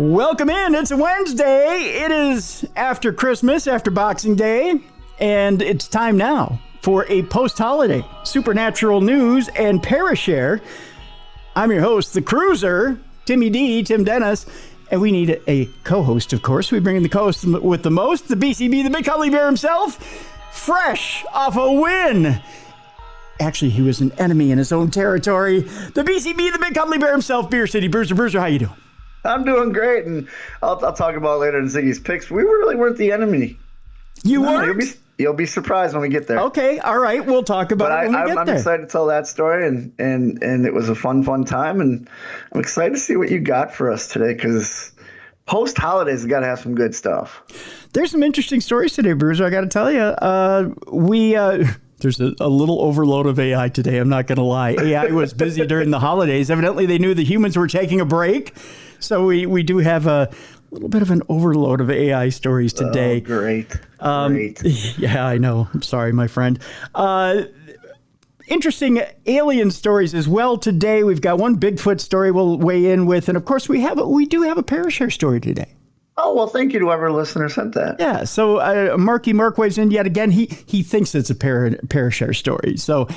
Welcome in. It's a Wednesday. It is after Christmas, after Boxing Day, and it's time now for a post-holiday supernatural news and Parashare. I'm your host, the Cruiser, Tim Dennis, and we need a co-host, of course. We bring in the co-host with the most, the BCB, the Big Cuddly Bear himself, fresh off a win. Actually, he was an enemy in his own territory. The BCB, the Big Cuddly Bear himself, Beer City Bruiser. Bruiser, how you doing? I'm doing great, and I'll talk about it later in Ziggy's picks. We really weren't the enemy. You weren't? You'll be surprised when we get there. Okay, all right. We'll talk about it when we get there. I'm excited to tell that story, and it was a fun time, and I'm excited to see what you got for us today, because post-holidays, we got to have some good stuff. There's some interesting stories today, Bruiser, I got to tell you. There's a little overload of AI today, I'm not going to lie. AI was busy during the holidays. Evidently, they knew the humans were taking a break. So we do have a little bit of an overload of AI stories today. Oh, great. Yeah, I know. I'm sorry, my friend. Interesting alien stories as well today. We've got one Bigfoot story we'll weigh in with. And, of course, we do have a Parashare story today. Oh, well, thank you to whoever listener sent that. Yeah, so Mark weighs in yet again. He thinks it's a Parashare story. So,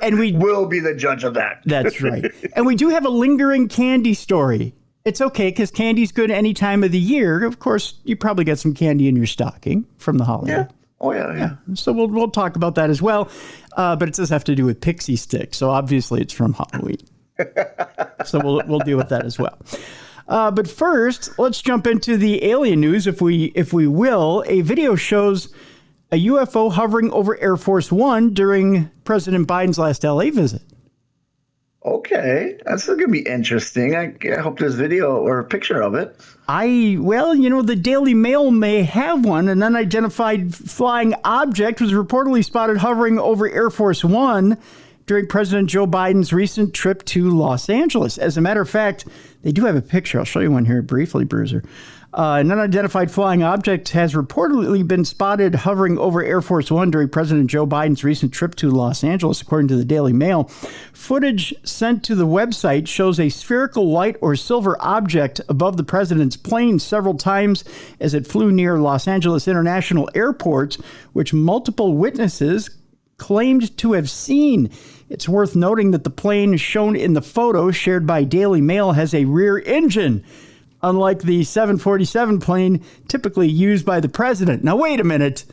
and we will be the judge of that. That's right. And we do have a lingering candy story. It's okay, because candy's good any time of the year. Of course, you probably got some candy in your stocking from the holiday. Yeah. Oh, yeah. So we'll talk about that as well. But it does have to do with pixie sticks. So obviously it's from Halloween. So we'll deal with that as well. But first, let's jump into the alien news, if we will. A video shows a UFO hovering over Air Force One during President Biden's last LA visit. Okay, that's going to be interesting. I hope there's video or a picture of it. The Daily Mail may have one. An unidentified flying object was reportedly spotted hovering over Air Force One during President Joe Biden's recent trip to Los Angeles. As a matter of fact, they do have a picture. I'll show you one here briefly, Bruiser. An unidentified flying object has reportedly been spotted hovering over Air Force One during President Joe Biden's recent trip to Los Angeles, according to the Daily Mail. Footage sent to the website shows a spherical white or silver object above the president's plane several times as it flew near Los Angeles International Airport, which multiple witnesses claimed to have seen. It's worth noting that the plane shown in the photo shared by Daily Mail has a rear engine, unlike the 747 plane typically used by the president. Now, wait a minute.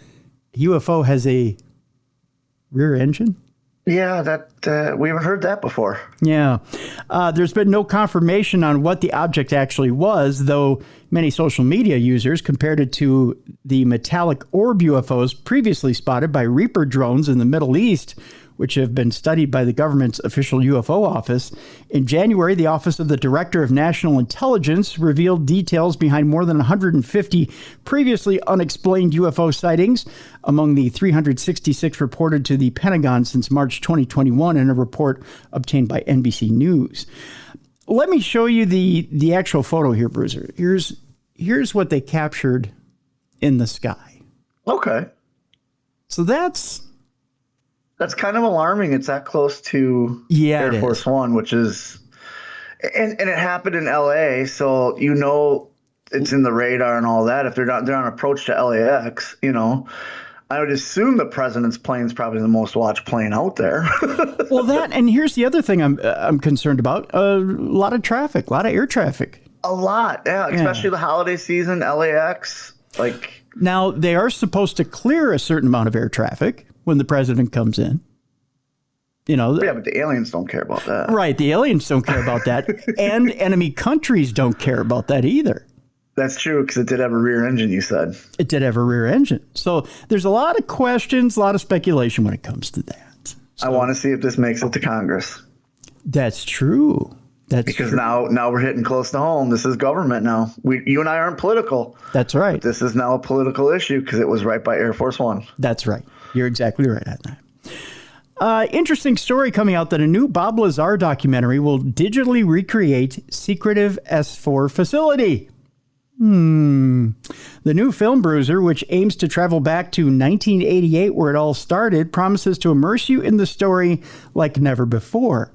A UFO has a rear engine? Yeah, that we haven't heard that before. Yeah. There's been no confirmation on what the object actually was, though many social media users compared it to the metallic orb UFOs previously spotted by Reaper drones in the Middle East, which have been studied by the government's official UFO office. In January, the Office of the Director of National Intelligence revealed details behind more than 150 previously unexplained UFO sightings, among the 366 reported to the Pentagon since March 2021 in a report obtained by NBC News. Let me show you the actual photo here, Bruiser. Here's what they captured in the sky. Okay. So that's kind of alarming. It's that close to Air Force One, which is, and it happened in LA, so it's in the radar and all that. If they're on approach to LAX, I would assume the president's plane is probably the most watched plane out there. Well, and here's the other thing I'm concerned about: a lot of traffic, a lot of air traffic. A lot, yeah, especially the holiday season, LAX. Now they are supposed to clear a certain amount of air traffic when the president comes in. Yeah, but the aliens don't care about that. Right, the aliens don't care about that, and enemy countries don't care about that either. That's true, because it did have a rear engine, you said. It did have a rear engine. So there's a lot of questions, a lot of speculation when it comes to that. So, I want to see if this makes it to Congress. That's true. Because now we're hitting close to home. This is government now. You and I aren't political. That's right. But this is now a political issue because it was right by Air Force One. That's right. You're exactly right on that. Interesting story coming out that a new Bob Lazar documentary will digitally recreate secretive S4 facility. The new film, Bruiser, which aims to travel back to 1988 where it all started, promises to immerse you in the story like never before.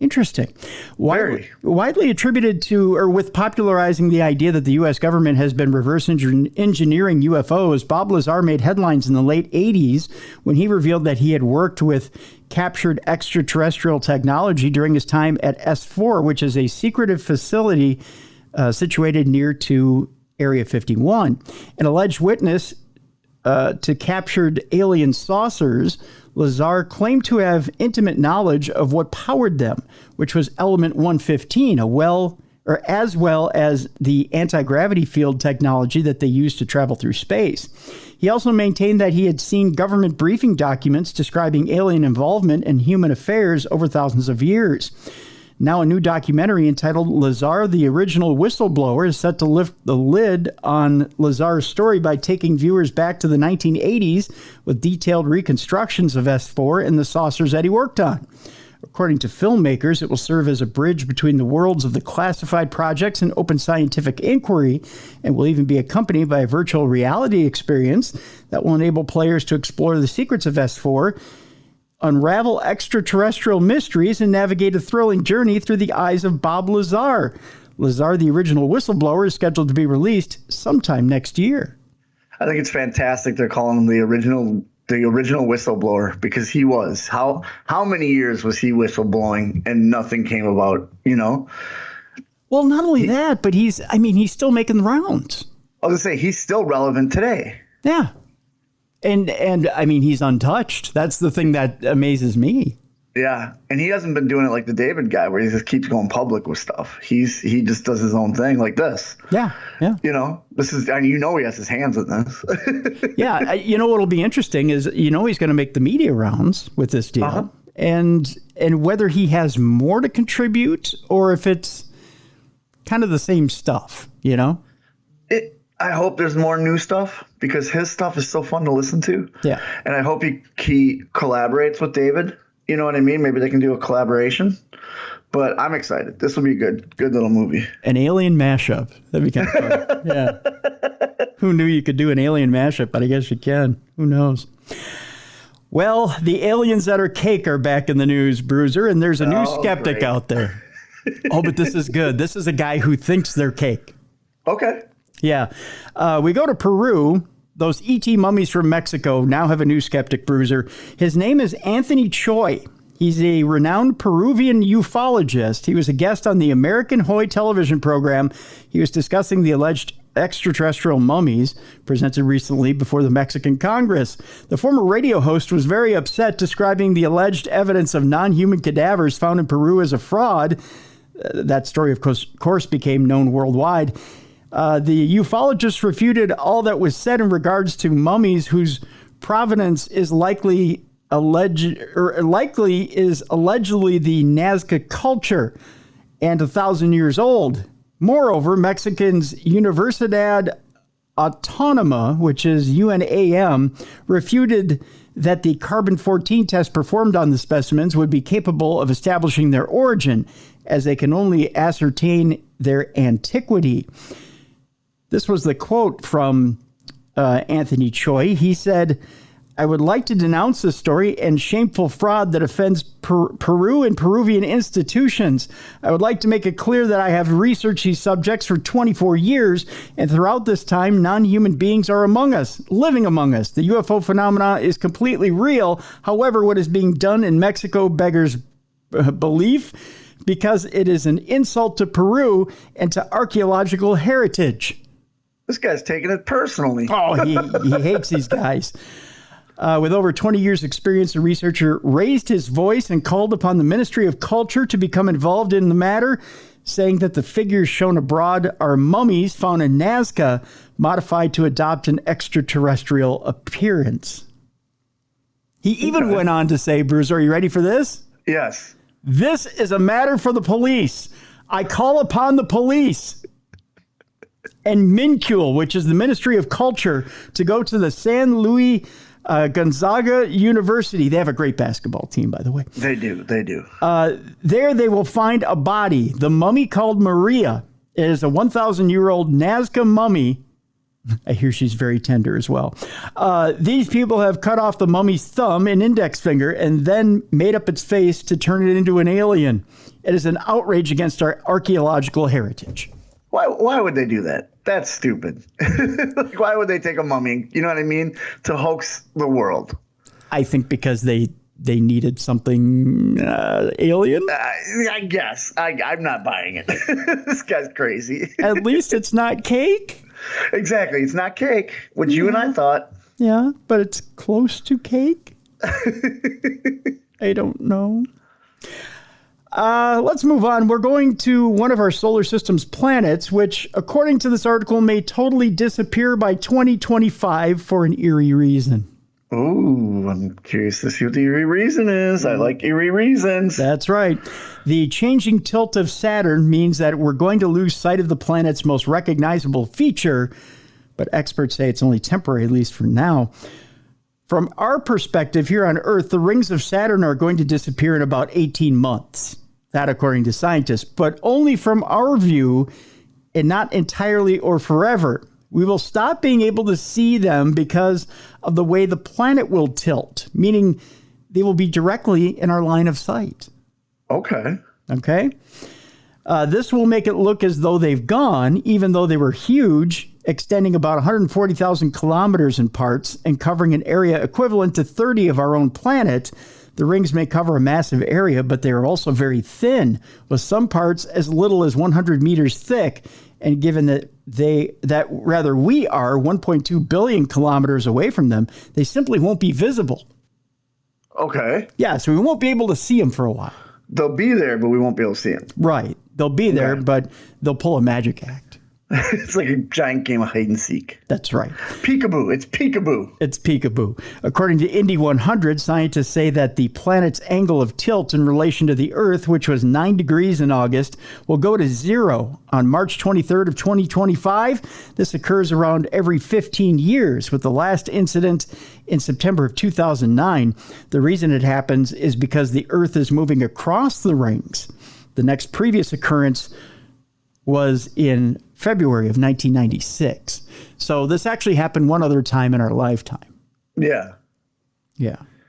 Interesting. Widely attributed to, or with popularizing the idea that the U.S. government has been reverse engineering UFOs, Bob Lazar made headlines in the late 80s when he revealed that he had worked with captured extraterrestrial technology during his time at S4, which is a secretive facility situated near to Area 51. An alleged witness to captured alien saucers, Lazar claimed to have intimate knowledge of what powered them, which was element 115, as well as the anti-gravity field technology that they used to travel through space. He also maintained that he had seen government briefing documents describing alien involvement in human affairs over thousands of years. Now, a new documentary entitled Lazar, the Original Whistleblower, is set to lift the lid on Lazar's story by taking viewers back to the 1980s with detailed reconstructions of S4 and the saucers that he worked on. According to filmmakers, it will serve as a bridge between the worlds of the classified projects and open scientific inquiry, and will even be accompanied by a virtual reality experience that will enable players to explore the secrets of S4, unravel extraterrestrial mysteries, and navigate a thrilling journey through the eyes of Bob Lazar. Lazar, the Original Whistleblower, is scheduled to be released sometime next year. I think it's fantastic they're calling him the original whistleblower, because he was. How many years was he whistleblowing and nothing came about, Well, not only that, but he's still making the rounds. I was going to say, he's still relevant today. Yeah. And he's untouched. That's the thing that amazes me. Yeah. And he hasn't been doing it like the David guy, where he just keeps going public with stuff. He just does his own thing like this. Yeah. Yeah. This is, and he has his hands in this. Yeah. What'll be interesting is, he's going to make the media rounds with this deal. Uh-huh. And whether he has more to contribute or if it's kind of the same stuff, I hope there's more new stuff, because his stuff is so fun to listen to. Yeah. And I hope he collaborates with David. You know what I mean? Maybe they can do a collaboration. But I'm excited. This will be a good little movie. An alien mashup. That'd be kind of fun. Yeah. Who knew you could do an alien mashup? But I guess you can. Who knows? Well, the aliens that are cake are back in the news, Bruiser, and there's a new skeptic out there. But this is good. This is a guy who thinks they're cake. Okay. Yeah. We go to Peru. Those ET mummies from Mexico now have a new skeptic, Bruiser. His name is Anthony Choi. He's a renowned Peruvian ufologist. He was a guest on the American Hoy television program. He was discussing the alleged extraterrestrial mummies presented recently before the Mexican Congress. The former radio host was very upset, describing the alleged evidence of non-human cadavers found in Peru as a fraud. That story, of course, became known worldwide. The ufologist refuted all that was said in regards to mummies whose provenance is allegedly the Nazca culture and 1,000 years old. Moreover, Mexicans Universidad Autónoma, which is UNAM, refuted that the carbon-14 test performed on the specimens would be capable of establishing their origin, as they can only ascertain their antiquity. This was the quote from Anthony Choi. He said, "I would like to denounce this story and shameful fraud that offends Peru and Peruvian institutions. I would like to make it clear that I have researched these subjects for 24 years, and throughout this time, non-human beings are among us, living among us. The UFO phenomena is completely real. However, what is being done in Mexico beggars belief, because it is an insult to Peru and to archaeological heritage." This guy's taking it personally. Oh, he hates these guys. With over 20 years' experience, the researcher raised his voice and called upon the Ministry of Culture to become involved in the matter, saying that the figures shown abroad are mummies found in Nazca, modified to adopt an extraterrestrial appearance. He even went on to say, Bruce, are you ready for this? Yes. "This is a matter for the police. I call upon the police and MINCUL, which is the Ministry of Culture, to go to the San Luis Gonzaga University." They have a great basketball team, by the way. They do. There they will find a body, the mummy called Maria. It is a 1,000-year-old Nazca mummy I hear she's very tender as well. These people have cut off the mummy's thumb and index finger and then made up its face to turn it into an alien. It is an outrage against our archaeological heritage. Why would they do that? That's stupid. Like, why would they take a mummy, you know what I mean, to hoax the world? I think because they needed something alien. I guess. I'm not buying it. This guy's crazy. At least it's not cake. Exactly. It's not cake, which you and I thought. Yeah, but it's close to cake. I don't know. Let's move on. We're going to one of our solar system's planets, which, according to this article, may totally disappear by 2025 for an eerie reason. Ooh, I'm curious to see what the eerie reason is. I like eerie reasons. That's right. The changing tilt of Saturn means that we're going to lose sight of the planet's most recognizable feature, but experts say it's only temporary, at least for now. From our perspective here on Earth, the rings of Saturn are going to disappear in about 18 months. That according to scientists, but only from our view and not entirely or forever. We will stop being able to see them because of the way the planet will tilt, meaning they will be directly in our line of sight. Okay. This will make it look as though they've gone, even though they were huge, extending about 140,000 kilometers in parts and covering an area equivalent to 30 of our own planet. The rings may cover a massive area, but they are also very thin, with some parts as little as 100 meters thick. And given that we are 1.2 billion kilometers away from them, they simply won't be visible. Okay. Yeah, so we won't be able to see them for a while. They'll be there, but we won't be able to see them. Right. They'll be there, but they'll pull a magic act. It's like a giant game of hide and seek. That's right. Peekaboo. It's peekaboo. It's peekaboo. According to Indy 100, scientists say that the planet's angle of tilt in relation to the Earth, which was 9 degrees in August, will go to 0 on March 23rd of 2025. This occurs around every 15 years, with the last incident in September of 2009. The reason it happens is because the Earth is moving across the rings. The next previous occurrence was in February of 1996. So this actually happened one other time in our lifetime. Yeah.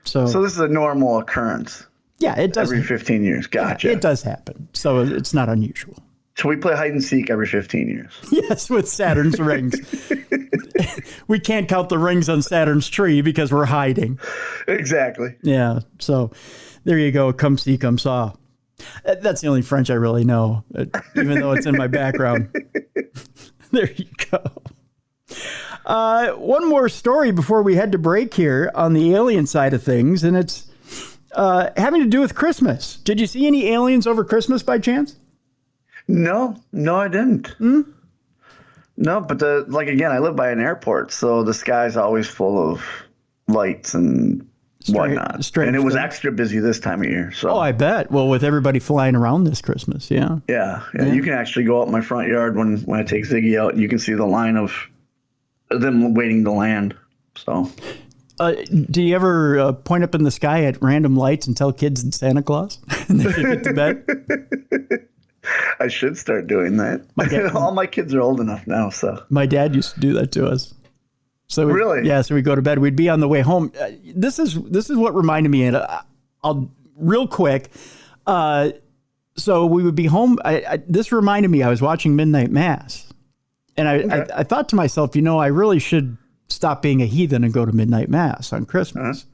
So this is a normal occurrence. Yeah, it does. Every 15 years. Gotcha. Yeah, it does happen. So it's not unusual. So we play hide and seek every 15 years. Yes, with Saturn's rings. We can't count the rings on Saturn's tree because we're hiding. Exactly. Yeah. So there you go. Come see, come saw. That's the only French I really know, even though it's in my background. There you go. One more story before we head to break here on the alien side of things, and it's having to do with Christmas. Did you see any aliens over Christmas by chance? No, I didn't. No, but again, I live by an airport, so the sky's always full of lights and whatnot. And it was extra busy this time of year. So. Oh, I bet. Well, with everybody flying around this Christmas, yeah. Yeah. You can actually go out my front yard when I take Ziggy out, and you can see the line of them waiting to land. So. Do you ever point up in the sky at random lights and tell kids it's Santa Claus and they should get to bed? I should start doing that. All my kids are old enough now, so. My dad used to do that to us. So really? Yeah, so we go to bed. We'd be on the way home. This is what reminded me, and I'll real quick. So we would be home. This reminded me, I was watching Midnight Mass, and I thought to myself, I really should stop being a heathen and go to Midnight Mass on Christmas.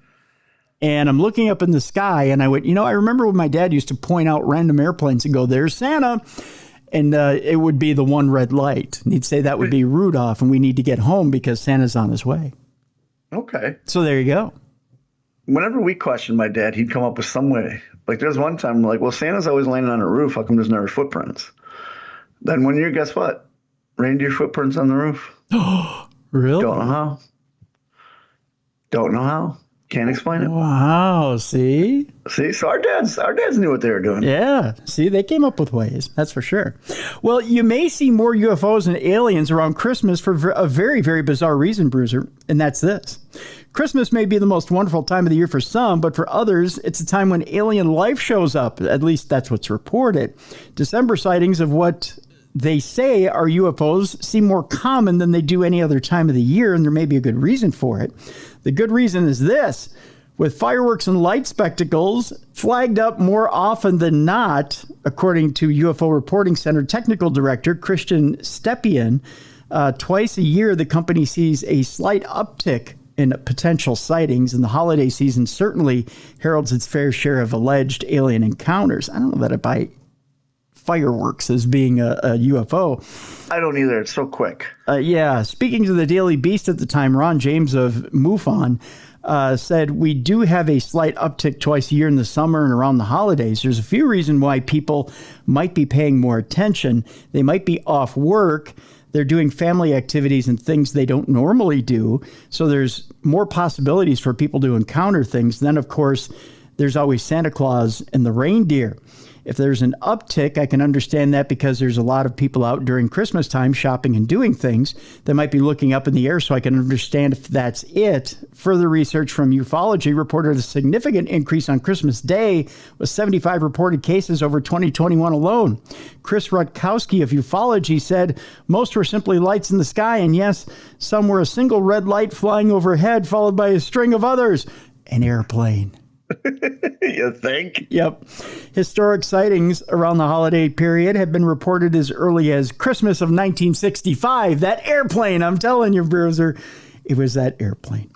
And I'm looking up in the sky, and I went, I remember when my dad used to point out random airplanes and go, "There's Santa." And it would be the one red light. And he'd say that would be Rudolph, and we need to get home because Santa's on his way. Okay. So there you go. Whenever we questioned my dad, he'd come up with some way. Like there's one time, well, Santa's always landing on a roof. How come there's never footprints? Then one year, guess what? Reindeer footprints on the roof. Really? Don't know how. Can't explain it. Wow. See, so our dads knew what they were doing. Yeah. See, they came up with ways. That's for sure. Well, you may see more UFOs and aliens around Christmas for a very, very bizarre reason, Bruiser, and that's this. Christmas may be the most wonderful time of the year for some, but for others, it's a time when alien life shows up. At least that's what's reported. December sightings of what they say our UFOs seem more common than they do any other time of the year, and there may be a good reason for it. The good reason is this. With fireworks and light spectacles flagged up more often than not, according to UFO Reporting Center Technical Director Christian Stepien, twice a year the company sees a slight uptick in potential sightings, and the holiday season certainly heralds its fair share of alleged alien encounters. I don't know that I buy fireworks as being a UFO. I don't either. It's so quick. Yeah. Speaking to the Daily Beast at the time, Ron James of MUFON said, we do have a slight uptick twice a year in the summer and around the holidays. There's a few reasons why people might be paying more attention. They might be off work. They're doing family activities and things they don't normally do. So there's more possibilities for people to encounter things. Then, of course, there's always Santa Claus and the reindeer. If there's an uptick, I can understand that because there's a lot of people out during Christmas time shopping and doing things that might be looking up in the air, so I can understand if that's it. Further research from ufology reported a significant increase on Christmas Day with 75 reported cases over 2021 alone. Chris Rutkowski of ufology said most were simply lights in the sky, and yes, some were a single red light flying overhead followed by a string of others. An airplane. You think? Yep. Historic sightings around the holiday period have been reported as early as Christmas of 1965. That airplane, I'm telling you, Bruiser, it was that airplane.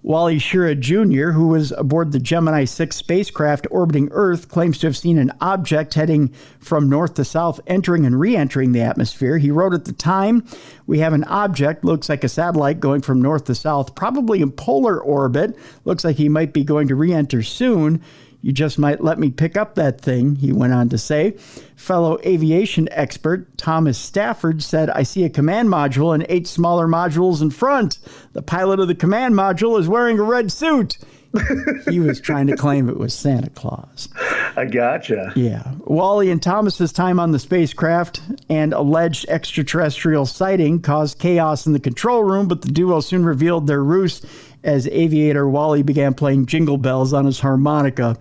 Wally Schirra Jr., who was aboard the Gemini 6 spacecraft orbiting Earth, claims to have seen an object heading from north to south, entering and re-entering the atmosphere. He wrote at the time, we have an object, looks like a satellite going from north to south, probably in polar orbit. Looks like he might be going to re-enter soon. You just might let me pick up that thing, he went on to say. Fellow aviation expert Thomas Stafford said, I see a command module and 8 smaller modules in front. The pilot of the command module is wearing a red suit. He was trying to claim it was Santa Claus. I gotcha. Yeah. Wally and Thomas's time on the spacecraft and alleged extraterrestrial sighting caused chaos in the control room, but the duo soon revealed their ruse as aviator Wally began playing Jingle Bells on his harmonica.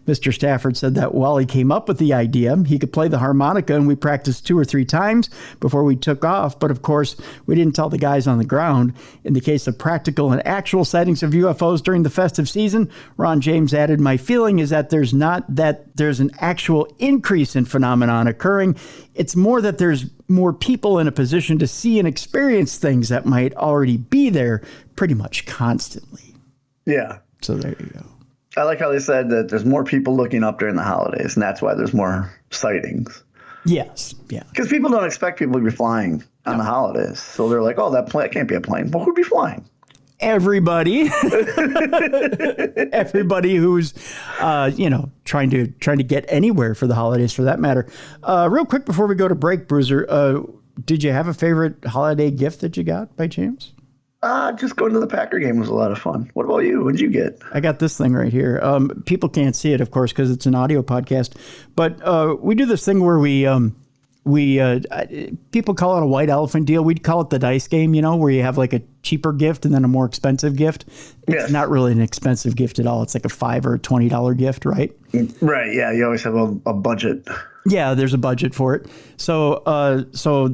Mr. Stafford said that Wally came up with the idea. He could play the harmonica, and we practiced 2 or 3 times before we took off. But of course, we didn't tell the guys on the ground. In the case of practical and actual sightings of UFOs during the festive season, Ron James added, my feeling is that there's an actual increase in phenomenon occurring. It's more that there's more people in a position to see and experience things that might already be there pretty much constantly. Yeah. So there you go. I like how they said that there's more people looking up during the holidays, and that's why there's more sightings. Yes. Yeah. Because people don't expect people to be flying on the holidays. So they're like, oh, that can't be a plane. Well, who'd be flying? Everybody. Everybody who's, trying to get anywhere for the holidays, for that matter. Real quick before we go to break, Bruiser, did you have a favorite holiday gift that you got by chance? Just going to the Packer game was a lot of fun. What about you? What did you get? I got this thing right here. People can't see it, of course, because it's an audio podcast. But we do this thing where people call it a white elephant deal. We'd call it the dice game, where you have like a cheaper gift and then a more expensive gift. It's not really an expensive gift at all. It's like a $5 or $20 gift, right? Right. Yeah. You always have a budget. Yeah, there's a budget for it. So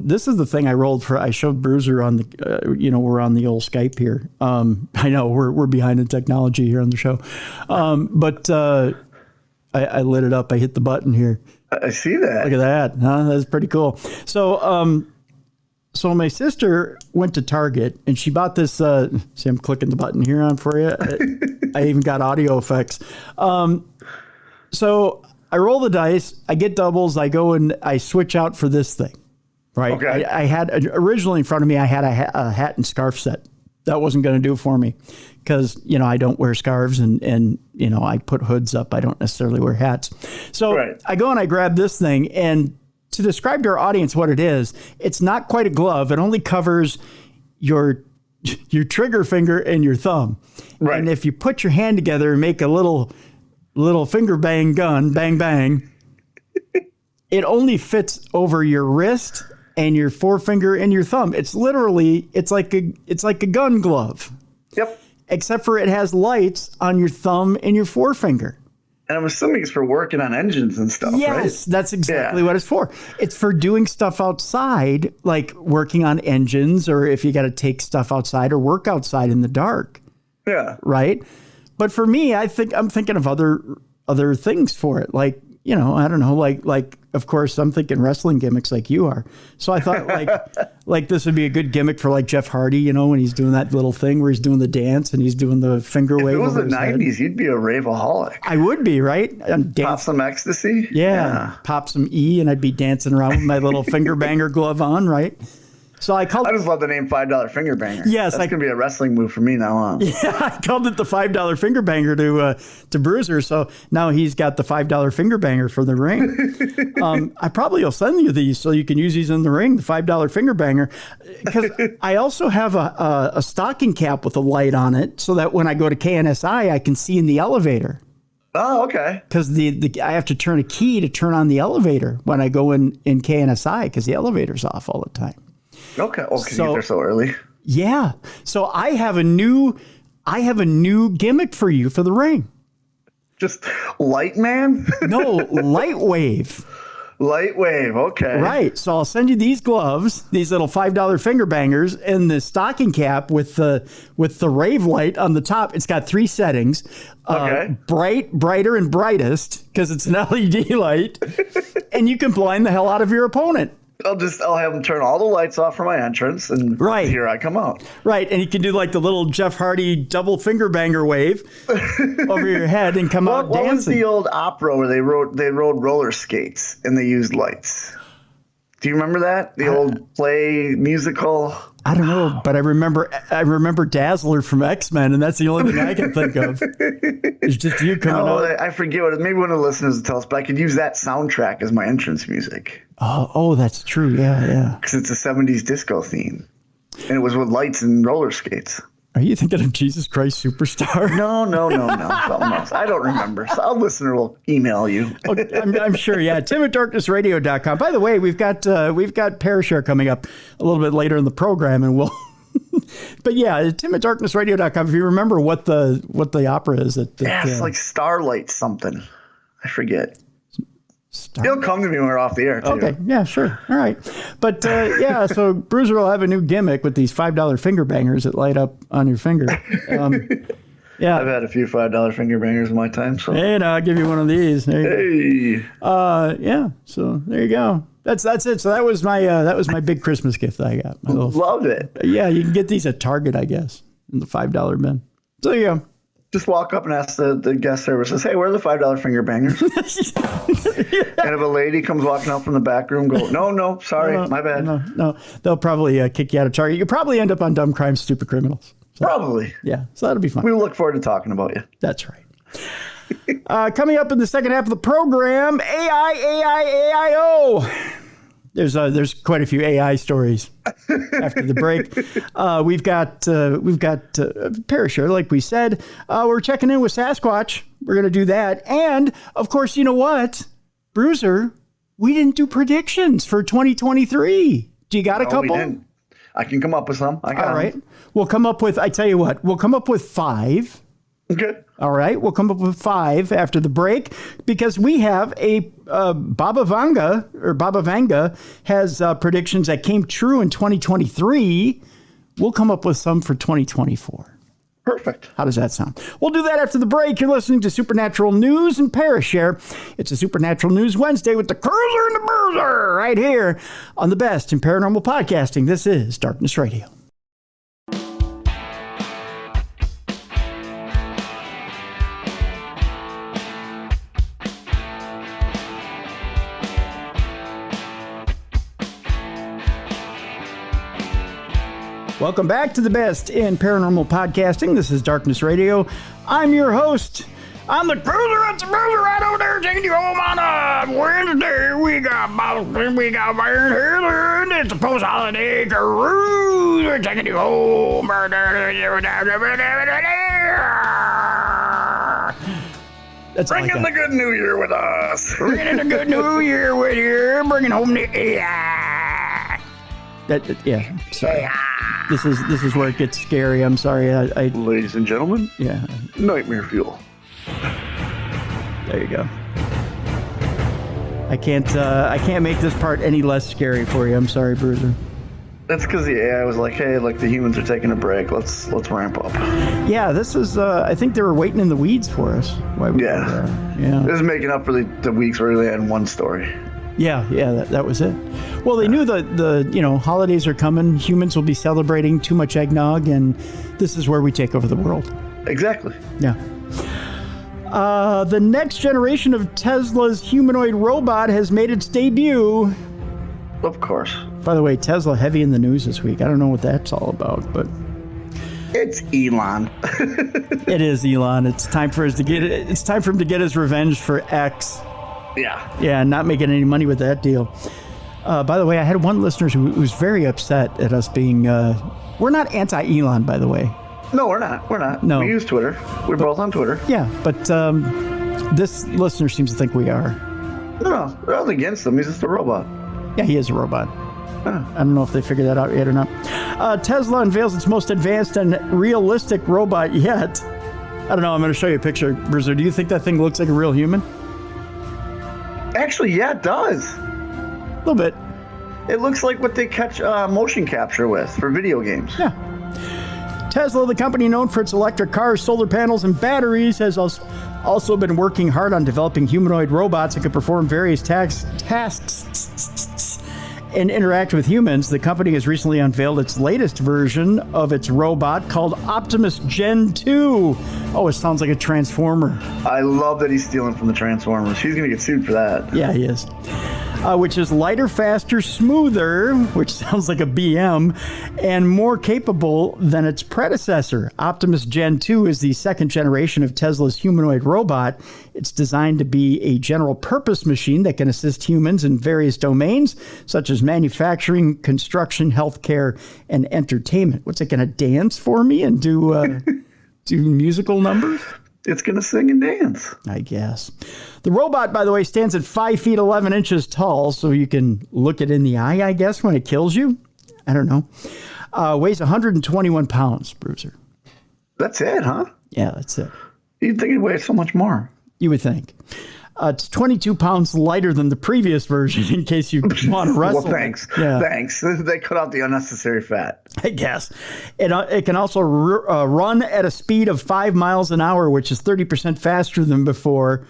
this is the thing I rolled for. I showed Bruiser on the, we're on the old Skype here. I know we're behind in technology here on the show. But I lit it up. I hit the button here. I see that. Look at that. Huh? That's pretty cool. So my sister went to Target and she bought this. See, I'm clicking the button here on for you. I even got audio effects. So I roll the dice, I get doubles, I go and I switch out for this thing, right? Okay. I had originally in front of me, I had a hat and scarf set. That wasn't going to do it for me because, I don't wear scarves and I put hoods up. I don't necessarily wear hats. So right. I go and I grab this thing, and to describe to our audience what it is, it's not quite a glove. It only covers your trigger finger and your thumb. Right. And if you put your hand together and make a little finger bang gun, bang, bang, it only fits over your wrist and your forefinger and your thumb. It's literally, it's like a gun glove. Yep. Except for it has lights on your thumb and your forefinger. And I'm assuming it's for working on engines and stuff, yes, right? That's exactly what it's for. It's for doing stuff outside, like working on engines, or if you got to take stuff outside or work outside in the dark. Yeah. Right. But for me, I'm thinking of other things for it. Like, I don't know, like, of course, I'm thinking wrestling gimmicks like you are. So I thought like this would be a good gimmick for like Jeff Hardy, when he's doing that little thing where he's doing the dance and he's doing the finger wave. If it was the head. 90s, you'd be a raveaholic. I would be, right? Pop some ecstasy. Yeah. Pop some E and I'd be dancing around with my little finger banger glove on, right? So I just love the name $5 Finger Banger. Yes, that's gonna be a wrestling move for me now on. Yeah, I called it the $5 Finger Banger to Bruiser. So now he's got the $5 Finger Banger for the ring. I probably will send you these so you can use these in the ring. The $5 Finger Banger, because I also have a stocking cap with a light on it, so that when I go to KNSI, I can see in the elevator. Oh, okay. Because I have to turn a key to turn on the elevator when I go in KNSI, because the elevator's off all the time. Okay. Oh, because you get there so early. Yeah. So I have a new gimmick for you for the ring. Just light man? No, light wave. Light wave. Okay. Right. So I'll send you these gloves, these little $5 finger bangers, and the stocking cap with the rave light on the top. It's got 3 settings. Okay. Bright, brighter, and brightest, because it's an LED light. And you can blind the hell out of your opponent. I'll have them turn all the lights off for my entrance, and here I come out. Right, and you can do like the little Jeff Hardy double finger banger wave over your head and come out dancing. What was the old opera where they rode roller skates and they used lights? Do you remember that? The old play musical? I don't know, but I remember Dazzler from X-Men, and that's the only thing I can think of. It's just you coming out. I forget what it is. Maybe one of the listeners will tell us, but I could use that soundtrack as my entrance music. Oh, that's true. Yeah. Because it's a 70s disco theme. And it was with lights and roller skates. Are you thinking of Jesus Christ Superstar? No. Something else. I don't remember. So a listener will email you. I'm sure. Yeah. Tim@darknessradio.com. By the way, we've got Parashare coming up a little bit later in the program, and we'll. But yeah, Tim@darknessradio.com. If you remember what the opera is, it's like Starlight something. I forget. It'll come to me when we're off the air, too. Okay, yeah, sure. All right. But, so Bruiser will have a new gimmick with these $5 finger bangers that light up on your finger. Yeah. I've had a few $5 finger bangers in my time. So. And I'll give you one of these. Hey. Yeah, so there you go. That's it. So that was my big Christmas gift that I got. Loved it. Yeah, you can get these at Target, I guess, in the $5 bin. So there you go. Just walk up and ask the guest services, hey, where are the $5 finger bangers? And if a lady comes walking out from the back room, go, no, sorry, my bad. No, they'll probably kick you out of Target. You probably end up on Dumb Crimes, Stupid Criminals. So, probably. Yeah, so that'll be fun. We look forward to talking about you. That's right. Coming up in the second half of the program, AIO. There's quite a few AI stories after the break. We've got Parashare, like we said. We're checking in with Sasquatch. We're going to do that. And, of course, you know what? Bruiser, we didn't do predictions for 2023. Do you got a couple? We didn't. I can come up with some. All right. We'll come up with, I tell you what, we'll come up with 5. Okay. All right. We'll come up with 5 after the break, because we have a Baba Vanga has predictions that came true in 2023. We'll come up with some for 2024. Perfect. How does that sound? We'll do that after the break. You're listening to Supernatural News and Parashare. It's a Supernatural News Wednesday with the Cruiser and the Bruiser right here on the best in paranormal podcasting. This is Darkness Radio. Welcome back to the best in paranormal podcasting. This is Darkness Radio. I'm your host. I'm the Cruiser. It's the Bruiser right over there taking you home on a Wednesday. We got Boston, we got Iron Heather, and it's a post-holiday cruise. We're taking you home. That's bringing the good new year with us. Bringing the good new year with you. Bringing home the AI. Yeah. Sorry. This is where it gets scary. I'm sorry. Ladies and gentlemen. Yeah. Nightmare fuel. There you go. I can't make this part any less scary for you. I'm sorry, Bruiser. That's because the AI was like, hey, look, the humans are taking a break. Let's ramp up. Yeah, this is, I think they were waiting in the weeds for us. Yeah. It was making up for the weeks where they had one story. Yeah, that was it. Well, they knew the holidays are coming. Humans will be celebrating too much eggnog, and this is where we take over the world. Exactly. Yeah. The next generation of Tesla's humanoid robot has made its debut. Of course. By the way, Tesla heavy in the news this week. I don't know what that's all about, but it's Elon. It is Elon. It's time for him to get his revenge for X. Yeah. Yeah, not making any money with that deal. By the way, I had one listener who was very upset at us being. We're not anti-Elon, by the way. No, we're not. No. We use Twitter. We're both on Twitter. Yeah, but this listener seems to think we are. No, we're not against him. He's just a robot. Yeah, he is a robot. I don't know if they figured that out yet or not. Tesla unveils its most advanced and realistic robot yet. I don't know. I'm going to show you a picture. Bruiser, do you think that thing looks like a real human? Actually, yeah, it does. A little bit. It looks like what they catch motion capture with for video games. Yeah. Tesla, the company known for its electric cars, solar panels, and batteries, has also been working hard on developing humanoid robots that can perform various tasks and interact with humans. The company has recently unveiled its latest version of its robot called Optimus Gen 2. Oh, it sounds like a Transformer. I love that he's stealing from the Transformers. He's going to get sued for that. Yeah, he is. Which is lighter, faster, smoother, which sounds like a BM, and more capable than its predecessor. Optimus Gen 2 is the second generation of Tesla's humanoid robot. It's designed to be a general-purpose machine that can assist humans in various domains, such as manufacturing, construction, healthcare, and entertainment. What's it going to dance for me and do musical numbers? It's going to sing and dance. I guess. The robot, by the way, stands at 5 feet 11 inches tall, so you can look it in the eye, I guess, when it kills you. I don't know. Weighs 121 pounds, Bruiser. That's it, huh? Yeah, that's it. You'd think it weighs so much more. You would think. It's 22 pounds lighter than the previous version, in case you want to wrestle. Well, thanks. Yeah. Thanks. They cut out the unnecessary fat. I guess. It can also run at a speed of 5 miles an hour, which is 30% faster than before.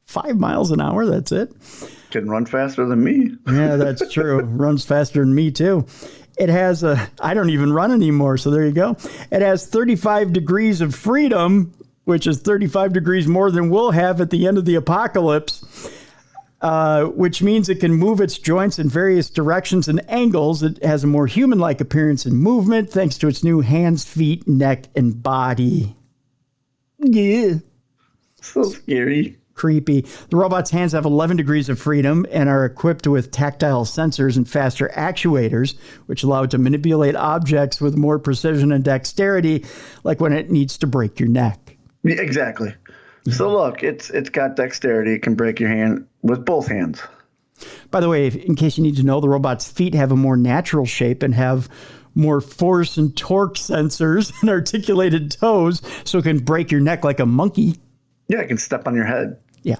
5 miles an hour, that's it. Can run faster than me. Yeah, that's true. Runs faster than me, too. It has I don't even run anymore, so there you go. It has 35 degrees of freedom, which is 35 degrees more than we'll have at the end of the apocalypse, which means it can move its joints in various directions and angles. It has a more human-like appearance and movement thanks to its new hands, feet, neck, and body. Yeah. So scary. Creepy. The robot's hands have 11 degrees of freedom and are equipped with tactile sensors and faster actuators, which allow it to manipulate objects with more precision and dexterity, like when it needs to break your neck. Yeah, exactly. So look, it's got dexterity. It can break your hand with both hands. By the way, in case you need to know, the robot's feet have a more natural shape and have more force and torque sensors and articulated toes, so it can break your neck like a monkey. Yeah, it can step on your head. Yeah.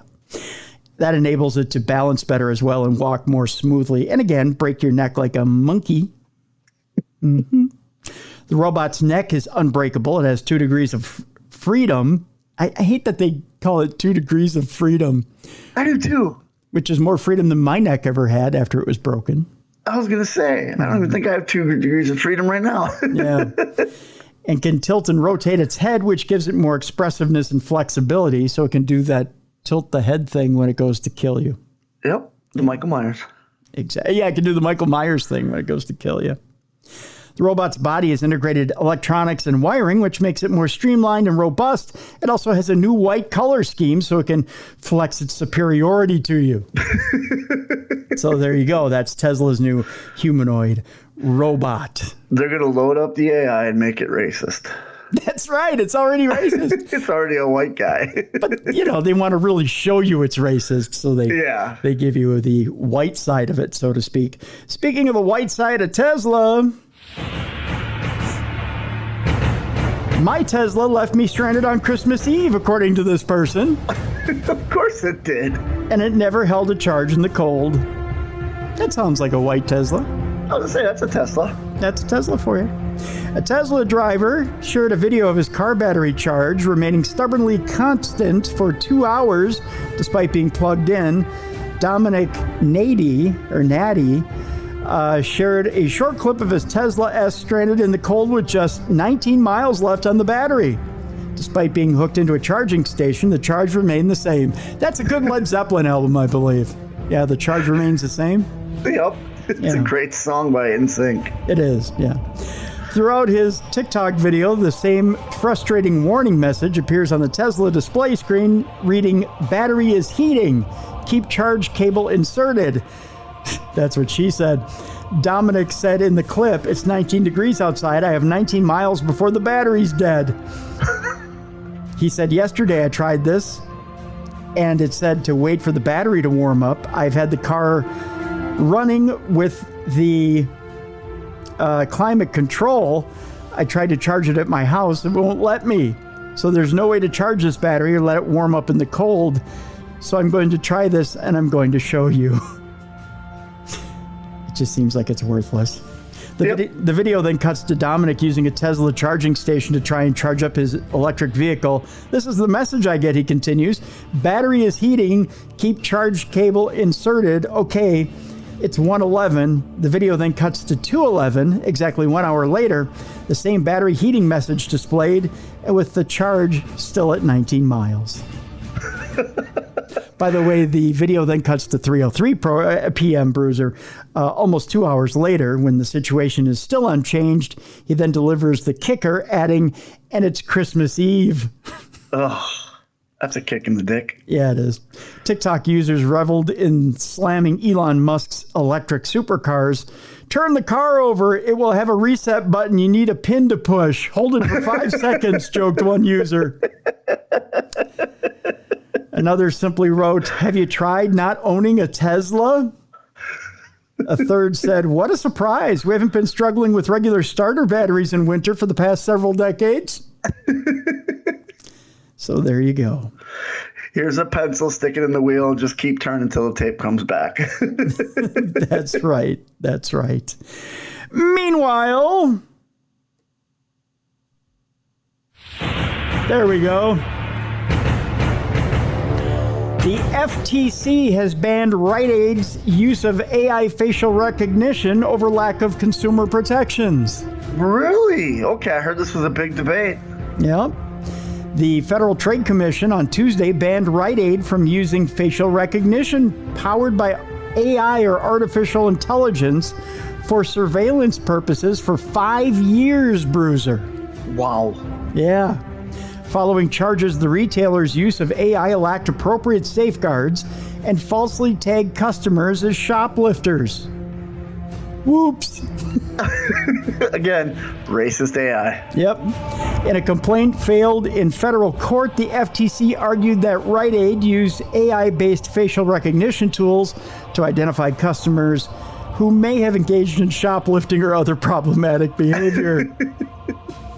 That enables it to balance better as well and walk more smoothly. And again, break your neck like a monkey. Mm-hmm. The robot's neck is unbreakable. It has 2 degrees of freedom. I hate that they call it 2 degrees of freedom. I do too. Which is more freedom than my neck ever had after it was broken. I was going to say, I don't even think I have 2 degrees of freedom right now. Yeah. And can tilt and rotate its head, which gives it more expressiveness and flexibility. So it can do that tilt the head thing when it goes to kill you. Yep. The Michael Myers. Exactly. Yeah, it can do the Michael Myers thing when it goes to kill you. The robot's body has integrated electronics and wiring, which makes it more streamlined and robust. It also has a new white color scheme so it can flex its superiority to you. So there you go. That's Tesla's new humanoid robot. They're going to load up the AI and make it racist. That's right. It's already racist. It's already a white guy. But, they want to really show you it's racist, so they give you the white side of it, so to speak. Speaking of the white side of Tesla, my Tesla left me stranded on Christmas Eve, according to this person. Of course it did. And it never held a charge in the cold. That sounds like a white Tesla. I was going to say, that's a Tesla. That's a Tesla for you. A Tesla driver shared a video of his car battery charge remaining stubbornly constant for 2 hours despite being plugged in. Dominic Natty shared a short clip of his Tesla S stranded in the cold with just 19 miles left on the battery. Despite being hooked into a charging station, the charge remained the same. That's a good Led Zeppelin album, I believe. Yeah, the charge remains the same. Yep. It's a great song by NSYNC. It is, yeah. Throughout his TikTok video, the same frustrating warning message appears on the Tesla display screen reading, "Battery is heating. Keep charge cable inserted." That's what she said. Dominic said in the clip, "It's 19 degrees outside. I have 19 miles before the battery's dead." He said, "Yesterday I tried this and it said to wait for the battery to warm up. I've had the car running with the climate control. I tried to charge it at my house. It won't let me. So there's no way to charge this battery or let it warm up in the cold. So I'm going to try this and I'm going to show you." It just seems like it's worthless. The video then cuts to Dominic using a Tesla charging station to try and charge up his electric vehicle. "This is the message I get," he continues. "Battery is heating. Keep charge cable inserted. Okay, it's 1:11. The video then cuts to 2:11, exactly 1 hour later. The same battery heating message displayed, and with the charge still at 19 miles. By the way, the video then cuts to 3:03 p.m. Bruiser. Almost 2 hours later, when the situation is still unchanged, he then delivers the kicker, adding, "And it's Christmas Eve." Oh, that's a kick in the dick. Yeah, it is. TikTok users reveled in slamming Elon Musk's electric supercars. "Turn the car over. It will have a reset button. You need a pin to push. Hold it for 5 seconds, joked one user. Another simply wrote, "Have you tried not owning a Tesla?" A third said, "What a surprise. We haven't been struggling with regular starter batteries in winter for the past several decades." So there you go. Here's a pencil, stick it in the wheel, and just keep turning until the tape comes back. That's right. That's right. Meanwhile, there we go. The FTC has banned Rite Aid's use of AI facial recognition over lack of consumer protections. Really? Okay, I heard this was a big debate. Yep. The Federal Trade Commission on Tuesday banned Rite Aid from using facial recognition powered by AI or artificial intelligence for surveillance purposes for 5 years, Bruiser. Wow. Yeah. Following charges the retailer's use of AI lacked appropriate safeguards and falsely tagged customers as shoplifters. Whoops. Again, racist AI. Yep. In a complaint filed in federal court, the FTC argued that Rite Aid used AI-based facial recognition tools to identify customers who may have engaged in shoplifting or other problematic behavior.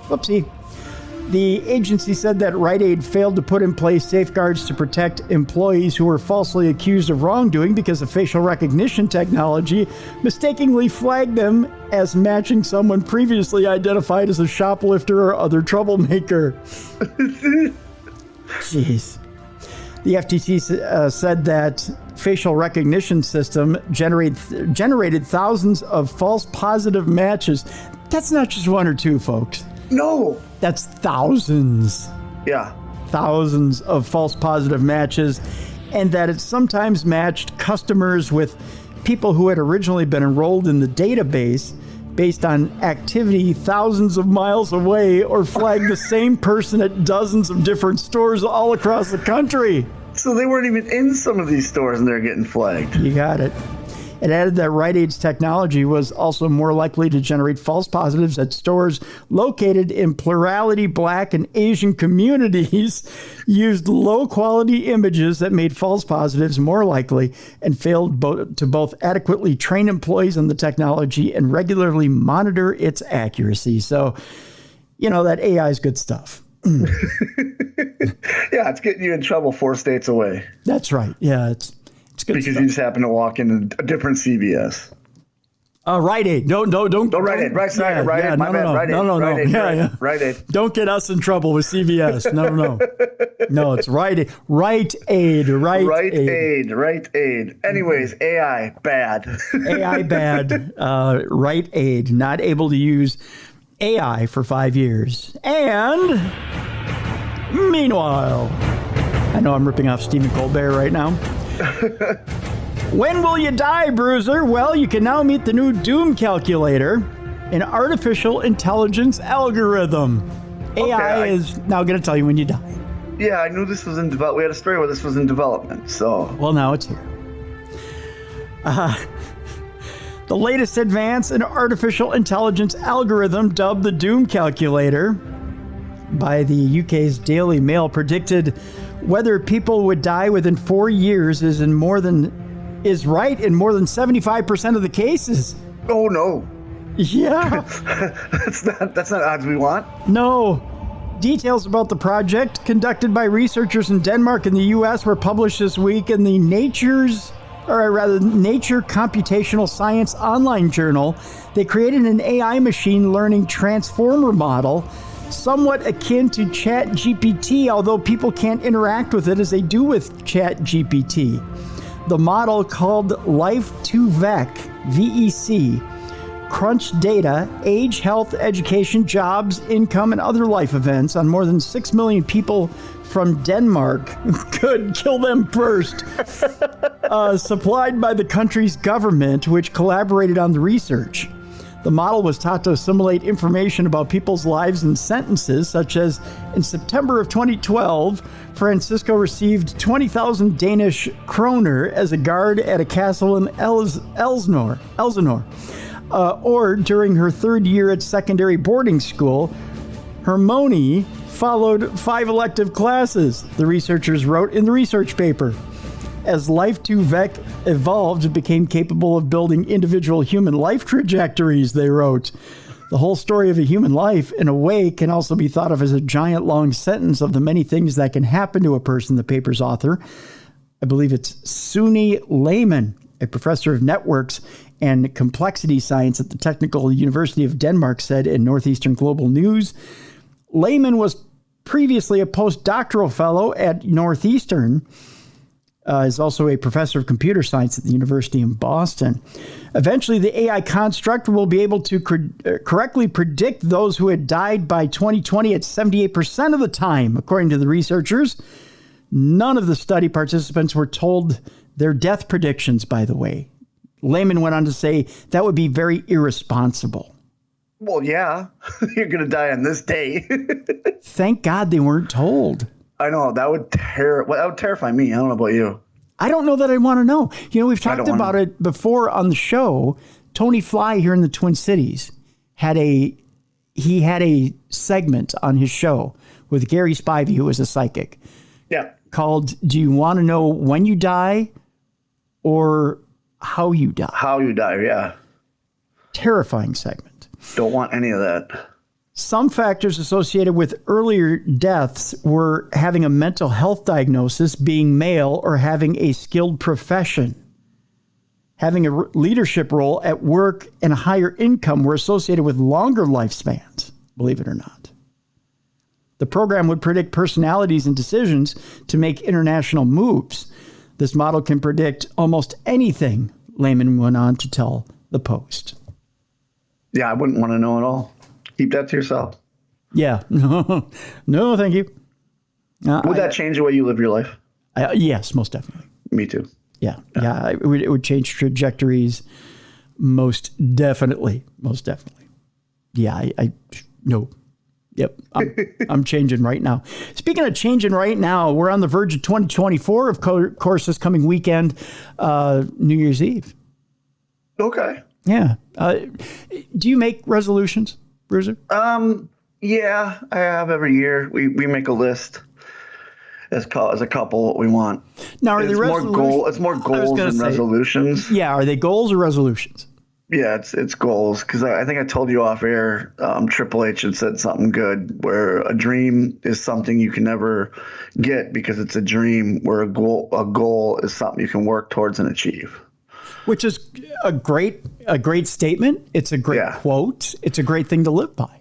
Whoopsie. The agency said that Rite Aid failed to put in place safeguards to protect employees who were falsely accused of wrongdoing because the facial recognition technology mistakenly flagged them as matching someone previously identified as a shoplifter or other troublemaker. Jeez. The FTC said that facial recognition system generated thousands of false positive matches. That's not just one or two, folks. No. That's thousands. Yeah. Thousands of false positive matches, and that it sometimes matched customers with people who had originally been enrolled in the database based on activity thousands of miles away, or flagged the same person at dozens of different stores all across the country. So they weren't even in some of these stores and they're getting flagged. You got it. It added that Rite Aid's technology was also more likely to generate false positives at stores located in plurality Black and Asian communities, used low-quality images that made false positives more likely, and failed to both adequately train employees on the technology and regularly monitor its accuracy. So, you know, that AI is good stuff. Yeah, it's getting you in trouble 4 states away. That's right. Yeah, it's good because stuff. you just happen to walk in a different CVS. Rite Aid. Don't Rite Aid. Right Aid. My bad. Rite Aid. No. Yeah. Rite Aid. Don't get us in trouble with CVS. No. No, it's Rite Aid. Rite Aid. Rite Aid. Anyways, AI bad. AI bad. Rite Aid not able to use AI for 5 years. And meanwhile, I know I'm ripping off Stephen Colbert right now. When will you die, Bruiser? Well, you can now meet the new Doom calculator, an artificial intelligence algorithm. AI is now going to tell you when you die. Yeah, I knew this was in development. We had a story where this was in development, so. Well, now it's here. The latest advance in artificial intelligence algorithm, dubbed the Doom calculator by the UK's Daily Mail, predicted whether people would die within 4 years is right in more than 75% of the cases. Oh no. Yeah. that's not odds we want. No. Details about the project conducted by researchers in Denmark and the US were published this week in the Nature Computational Science online journal. They created an AI machine learning transformer model somewhat akin to ChatGPT, although people can't interact with it as they do with ChatGPT. The model, called Life2Vec, VEC, crunched data, age, health, education, jobs, income, and other life events on more than 6 million people from Denmark. Could kill them first. Supplied by the country's government, which collaborated on the research. The model was taught to assimilate information about people's lives and sentences, such as in September of 2012, Francisco received 20,000 Danish kroner as a guard at a castle in Elsinore. Or during her 3rd year at secondary boarding school, Hermione followed 5 elective classes, the researchers wrote in the research paper. As Life2Vec evolved, it became capable of building individual human life trajectories, they wrote. The whole story of a human life, in a way, can also be thought of as a giant long sentence of the many things that can happen to a person, the paper's author. I believe it's Sune Lehmann, a professor of networks and complexity science at the Technical University of Denmark, said in Northeastern Global News. Lehmann was previously a postdoctoral fellow at Northeastern, is also a professor of computer science at the University in Boston. Eventually, the AI construct will be able to correctly predict those who had died by 2020 at 78% of the time, according to the researchers. None of the study participants were told their death predictions, by the way. Lehman went on to say that would be very irresponsible. Well, yeah, you're going to die on this day. Thank God they weren't told. I know, that would terrify me. I don't know about you. I don't know that I want to know. You know, we've talked about it before on the show. Tony Fly here in the Twin Cities had a segment on his show with Gary Spivey, who was a psychic. Yeah. Called "Do You Want to Know When You Die or How You Die?" How you die, yeah. Terrifying segment. Don't want any of that. Some factors associated with earlier deaths were having a mental health diagnosis, being male, or having a skilled profession. Having a leadership role at work and a higher income were associated with longer lifespans, believe it or not. The program would predict personalities and decisions to make international moves. This model can predict almost anything, Lehman went on to tell the Post. Yeah, I wouldn't want to know at all. Keep that to yourself. Yeah. No, thank you. Would that change the way you live your life? Yes, most definitely. Me too. Yeah. It would change trajectories. Most definitely. Yeah. No. Yep. I'm changing right now. Speaking of changing right now, we're on the verge of 2024. Of course, this coming weekend, New Year's Eve. Okay. Yeah. Do you make resolutions, Bruiser? Yeah, I have every year. We make a list as a couple what we want. Now, are they It's more goals than resolutions. Yeah, are they goals or resolutions? Yeah, it's goals, because I think I told you off air. Triple H had said something good, where a dream is something you can never get because it's a dream, where a goal is something you can work towards and achieve. Which is a great statement. It's a great quote. It's a great thing to live by.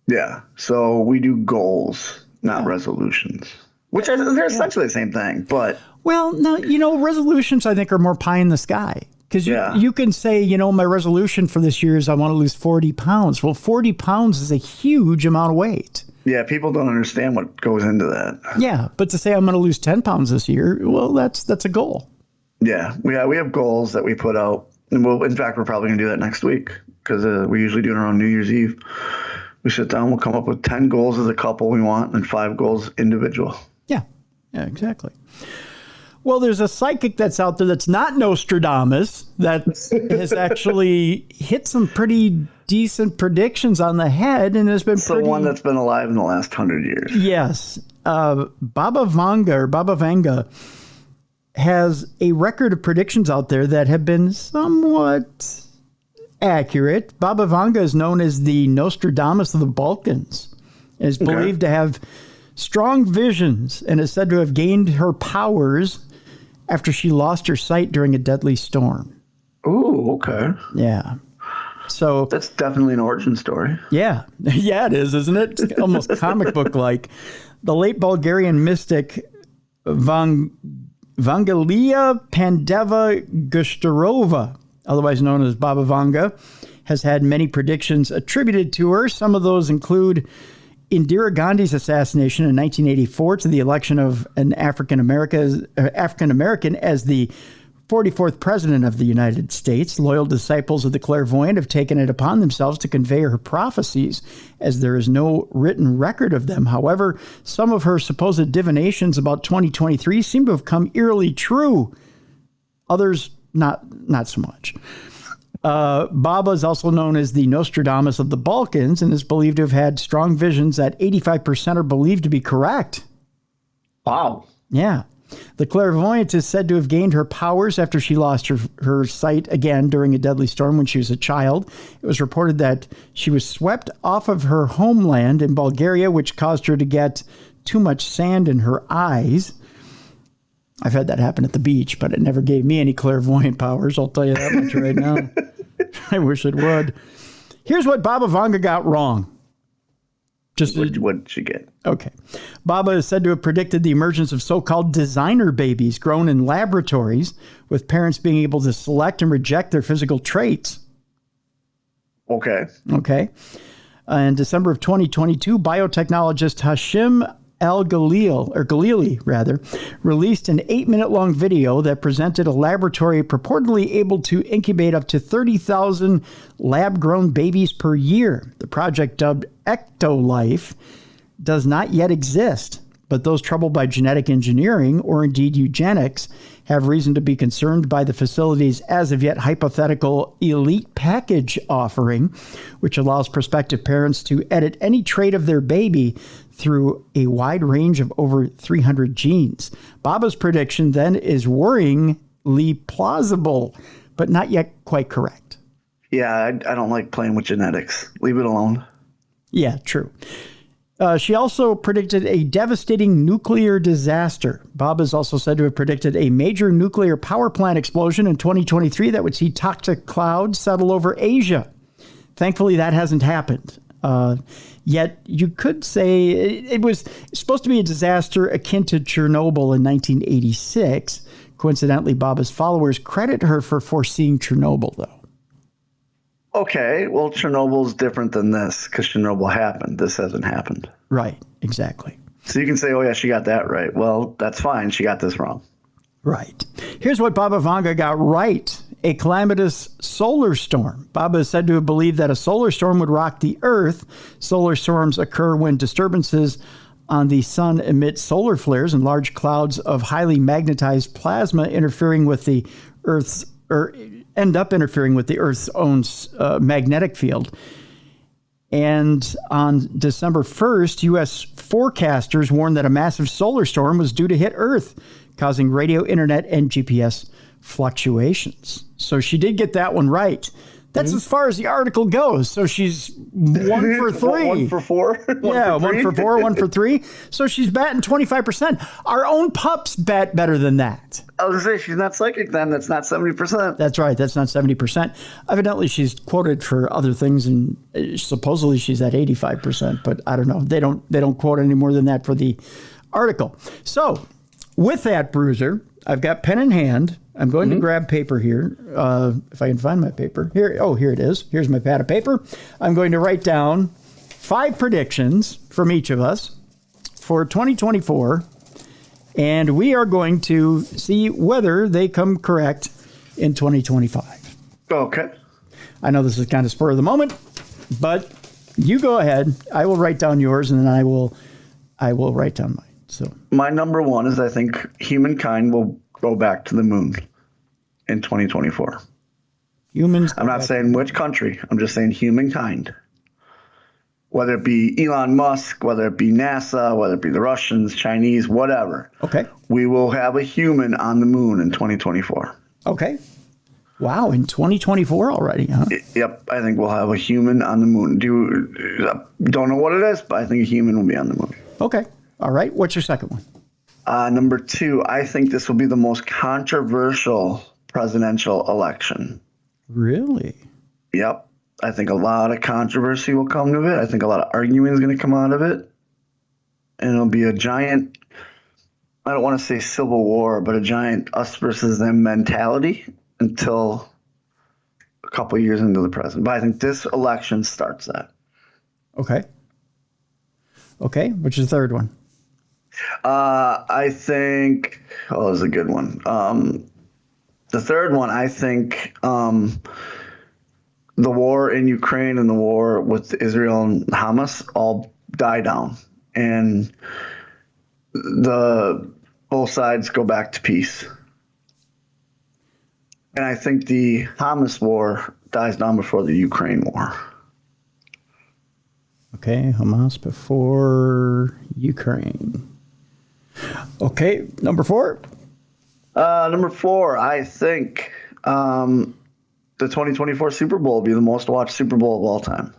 Yeah. So we do goals, not resolutions, which they're essentially the same thing. But well, no, resolutions I think are more pie in the sky. Because you can say, my resolution for this year is I want to lose 40 pounds. Well, 40 pounds is a huge amount of weight. Yeah, people don't understand what goes into that. Yeah, but to say I'm going to lose 10 pounds this year, well, that's a goal. Yeah, we have goals that we put out. And in fact, we're probably going to do that next week, because we usually do it around New Year's Eve. We sit down, we'll come up with 10 goals as a couple we want and 5 goals individual. Yeah, exactly. Well, there's a psychic that's out there that's not Nostradamus that has actually hit some pretty decent predictions on the head and has been the one that's been alive in the last 100 years. Yes. Baba Vanga has a record of predictions out there that have been somewhat accurate. Baba Vanga is known as the Nostradamus of the Balkans. Is believed to have strong visions and is said to have gained her powers after she lost her sight during a deadly storm. Ooh, okay. Yeah. So that's definitely an origin story. Yeah. Yeah, it is, isn't it? It's almost comic book-like. The late Bulgarian mystic Vangelia Pandeva Gustarova, otherwise known as Baba Vanga, has had many predictions attributed to her. Some of those include Indira Gandhi's assassination in 1984 to the election of an African American as the 44th president of the United States. Loyal disciples of the clairvoyant have taken it upon themselves to convey her prophecies, as there is no written record of them. However, some of her supposed divinations about 2023 seem to have come eerily true. Others, not so much. Baba is also known as the Nostradamus of the Balkans and is believed to have had strong visions that 85% are believed to be correct. Wow. Yeah. The clairvoyant is said to have gained her powers after she lost her sight again during a deadly storm when she was a child. It was reported that she was swept off of her homeland in Bulgaria, which caused her to get too much sand in her eyes. I've had that happen at the beach, but it never gave me any clairvoyant powers. I'll tell you that much right now. I wish it would. Here's what Baba Vanga got wrong. What did she get? Okay. Baba is said to have predicted the emergence of so-called designer babies grown in laboratories, with parents being able to select and reject their physical traits. Okay. In December of 2022, biotechnologist Hashim Galili, released an 8-minute long video that presented a laboratory purportedly able to incubate up to 30,000 lab-grown babies per year. The project, dubbed Ectolife, does not yet exist, but those troubled by genetic engineering or indeed eugenics have reason to be concerned by the facility's as of yet hypothetical elite package offering, which allows prospective parents to edit any trait of their baby through a wide range of over 300 genes. Baba's prediction then is worryingly plausible, but not yet quite correct. Yeah, I don't like playing with genetics. Leave it alone. Yeah, true. She also predicted a devastating nuclear disaster. Bob is also said to have predicted a major nuclear power plant explosion in 2023 that would see toxic clouds settle over Asia. Thankfully, that hasn't happened. Yet you could say it was supposed to be a disaster akin to Chernobyl in 1986. Coincidentally, Baba's followers credit her for foreseeing Chernobyl, though. Okay, well, Chernobyl's different than this because Chernobyl happened. This hasn't happened. Right, exactly. So you can say, oh, yeah, she got that right. Well, that's fine. She got this wrong. Right. Here's what Baba Vanga got right. A calamitous solar storm. Baba is said to have believed that a solar storm would rock the Earth. Solar storms occur when disturbances on the sun emit solar flares and large clouds of highly magnetized plasma interfering with the Earth's end up interfering with the Earth's own magnetic field. And on December 1st, U.S. forecasters warned that a massive solar storm was due to hit Earth, causing radio, internet, and GPS fluctuations. So she did get that one right. That's as far as the article goes. So she's 1 for 3. 1 for 4? Yeah, 1 for 4, 1 for 3. So she's batting 25%. Our own pups bat better than that. I was going to say, she's not psychic then. That's not 70%. That's right. That's not 70%. Evidently, she's quoted for other things, and supposedly she's at 85%. But I don't know. They don't quote any more than that for the article. So with that, Bruiser, I've got pen in hand. I'm going to grab paper here, if I can find my paper. Here it is. Here's my pad of paper. I'm going to write down 5 predictions from each of us for 2024, and we are going to see whether they come correct in 2025. Okay. I know this is kind of spur of the moment, but you go ahead. I will write down yours, and then I will write down mine. So my number 1 is I think humankind will go back to the moon in 2024. Humans. I'm not saying which country. I'm just saying humankind. Whether it be Elon Musk, whether it be NASA, whether it be the Russians, Chinese, whatever. Okay. We will have a human on the moon in 2024. Okay. Wow, in 2024 already, huh? Yep, I think we'll have a human on the moon. Don't know what it is, but I think a human will be on the moon. Okay. All right. What's your second one? Number 2, I think this will be the most controversial presidential election. Really? Yep. I think a lot of controversy will come to it. I think a lot of arguing is going to come out of it. And it'll be a giant, I don't want to say civil war, but a giant us versus them mentality until a couple of years into the president. But I think this election starts that. Okay. Okay. What's your third one? I think, this is a good one. The third one, I think the war in Ukraine and the war with Israel and Hamas all die down, and both sides go back to peace. And I think the Hamas war dies down before the Ukraine war. Okay, Hamas before Ukraine. Okay, number 4. Number 4, I think the 2024 Super Bowl will be the most watched Super Bowl of all time.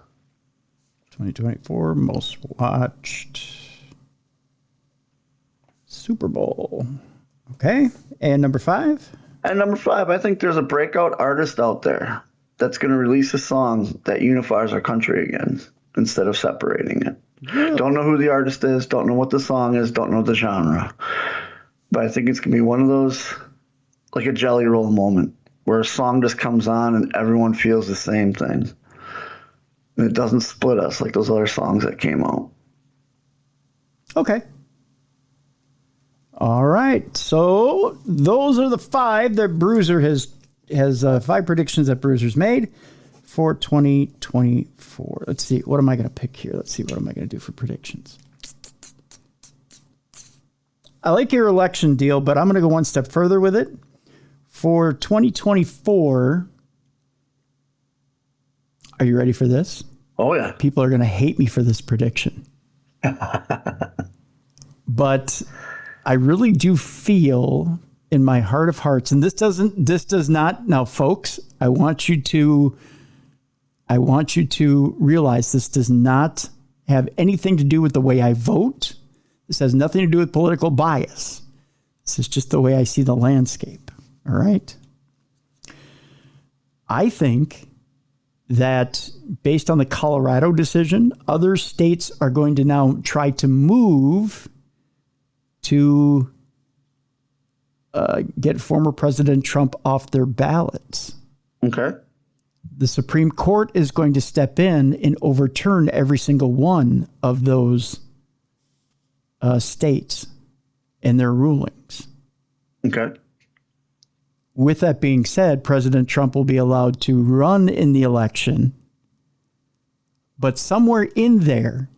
2024 most watched Super Bowl. Okay, and number 5? And number 5, I think there's a breakout artist out there that's going to release a song that unifies our country again instead of separating it. Really? Don't know who the artist is, don't know what the song is, don't know the genre. But I think it's going to be one of those, like a Jelly Roll moment, where a song just comes on and everyone feels the same thing. And it doesn't split us like those other songs that came out. Okay. All right. So those are the 5 that Bruiser has 5 predictions that Bruiser's made for 2024. Let's see. What am I going to pick here? Let's see. What am I going to do for predictions? I like your election deal, but I'm going to go one step further with it. For 2024, are you ready for this? Oh, yeah. People are going to hate me for this prediction. But I really do feel in my heart of hearts, and this does not, now folks, I want you to realize this does not have anything to do with the way I vote. This has nothing to do with political bias. This is just the way I see the landscape. All right. I think that based on the Colorado decision, other states are going to now try to move to get former President Trump off their ballots. Okay. The Supreme Court is going to step in and overturn every single one of those states and their rulings. Okay. With that being said, President Trump will be allowed to run in the election, but somewhere in there,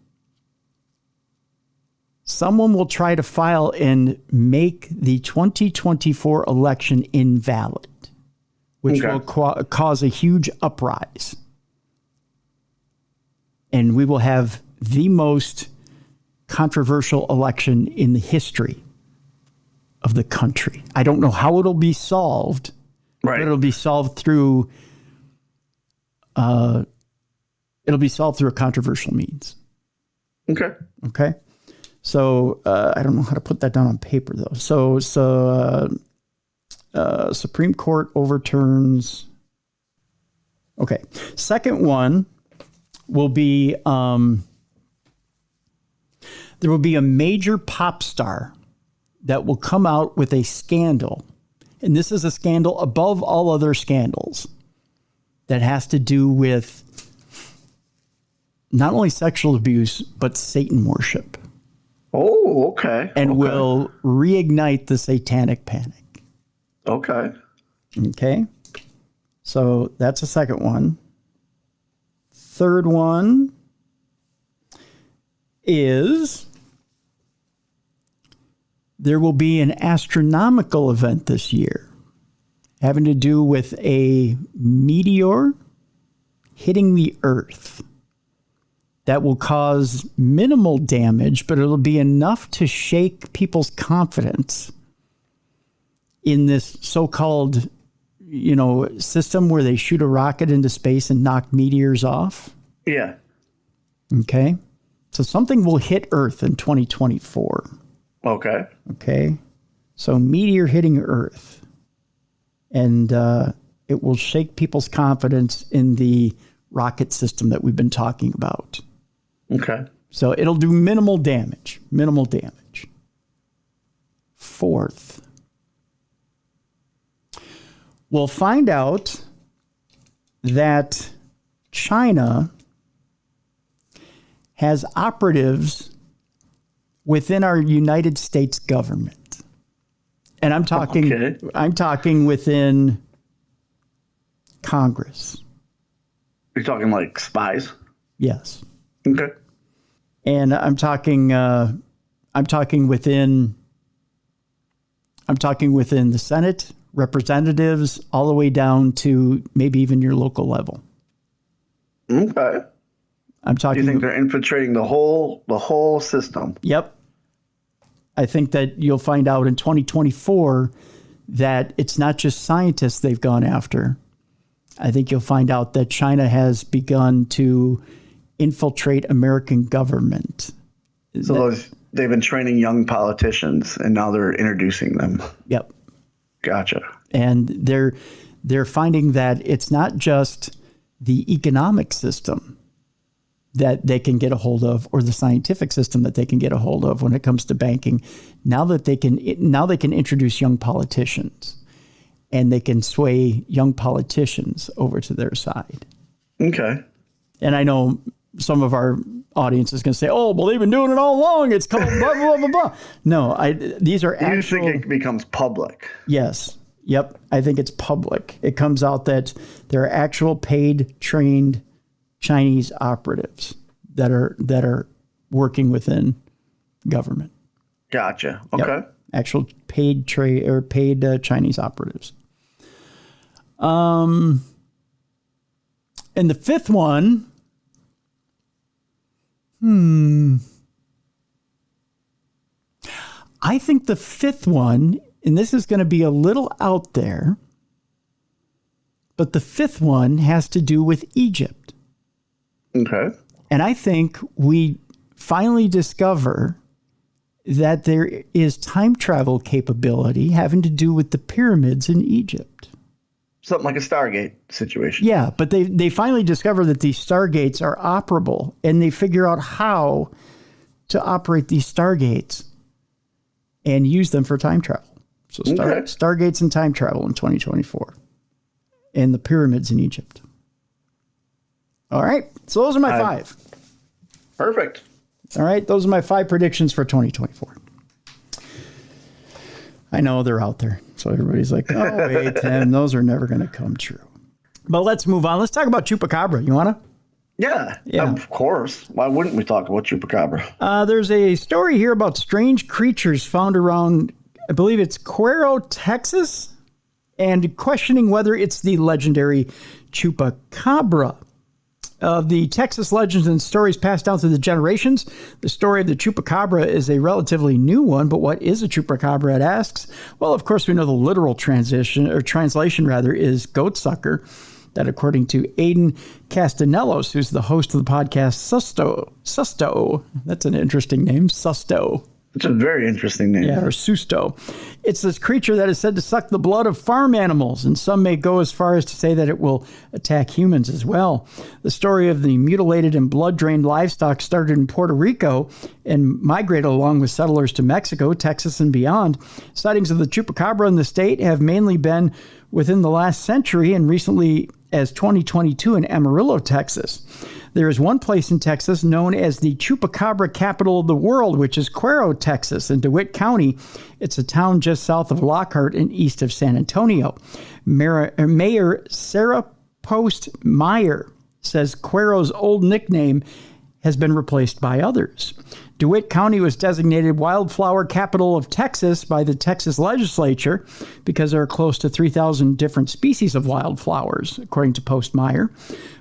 someone will try to file and make the 2024 election invalid, which will cause a huge uprise. And we will have the most controversial election in the history of the country. I don't know how it'll be solved, right? But it'll be solved through it'll be solved through a controversial means. Okay. Okay. So I don't know how to put that down on paper, though. So Supreme Court overturns. Okay. Second one will be there will be a major pop star that will come out with a scandal. And this is a scandal above all other scandals that has to do with not only sexual abuse, but Satan worship. Oh, okay. And will reignite the satanic panic. Okay. Okay. So that's the second one. Third one is there will be an astronomical event this year having to do with a meteor hitting the Earth that will cause minimal damage, but it'll be enough to shake people's confidence in this so-called, system where they shoot a rocket into space and knock meteors off. Yeah. Okay. So something will hit Earth in 2024. Okay. Okay. So meteor hitting Earth. And it will shake people's confidence in the rocket system that we've been talking about. Okay. So it'll do minimal damage. Minimal damage. Fourth, we'll find out that China has operatives within our United States government. And I'm talking within Congress. You're talking like spies? Yes. Okay. And I'm talking within the Senate, representatives, all the way down to maybe even your local level. Okay. I'm talking. You think they're infiltrating the whole system? Yep. I think that you'll find out in 2024 that it's not just scientists they've gone after. I think you'll find out that China has begun to infiltrate American government. So they've been training young politicians, and now they're introducing them. Yep. Gotcha. And they're finding that it's not just the economic system that they can get a hold of, or the scientific system that they can get a hold of when it comes to banking. Now they can introduce young politicians, and they can sway young politicians over to their side. Okay. And I know some of our audience is going to say, "Oh, well, they've been doing it all along. It's called blah blah blah blah." No, these are actual. You think it becomes public? Yes. Yep. I think it's public. It comes out that there are actual paid, trained Chinese operatives that are working within government. Gotcha. Okay. Yep. Actual paid Chinese operatives. And the fifth one. I think the fifth one, and this is going to be a little out there, but the fifth one has to do with Egypt. Okay. And I think we finally discover that there is time travel capability having to do with the pyramids in Egypt. Something like a Stargate situation. Yeah, but they finally discover that these Stargates are operable, and they figure out how to operate these Stargates and use them for time travel. So Stargates and time travel in 2024. And the pyramids in Egypt. All right. So those are my five. Perfect. All right. Those are my 5 predictions for 2024. I know they're out there. So everybody's like, oh, wait, Tim, those are never going to come true. But let's move on. Let's talk about Chupacabra. You want to? Yeah, of course. Why wouldn't we talk about Chupacabra? There's a story here about strange creatures found around, I believe it's Cuero, Texas, and questioning whether it's the legendary Chupacabra. The Texas legends and stories passed down through the generations. The story of the Chupacabra is a relatively new one, but what is a Chupacabra, it asks? Well, of course, we know the literal translation is goat sucker. That according to Aidan Castanelos, who's the host of the podcast Susto. That's an interesting name, Susto. It's a very interesting name. Yeah, or Susto. It's this creature that is said to suck the blood of farm animals, and some may go as far as to say that it will attack humans as well. The story of the mutilated and blood-drained livestock started in Puerto Rico and migrated along with settlers to Mexico, Texas, and beyond. Sightings of the chupacabra in the state have mainly been within the last century and recently as 2022 in Amarillo, Texas. There is one place in Texas known as the chupacabra capital of the world, which is Cuero, Texas, in DeWitt County. It's a town just south of Lockhart and east of San Antonio. Mayor Sarah Post Meyer says Cuero's old nickname has been replaced by others. DeWitt County was designated Wildflower Capital of Texas by the Texas legislature because there are close to 3,000 different species of wildflowers, according to Post Meyer.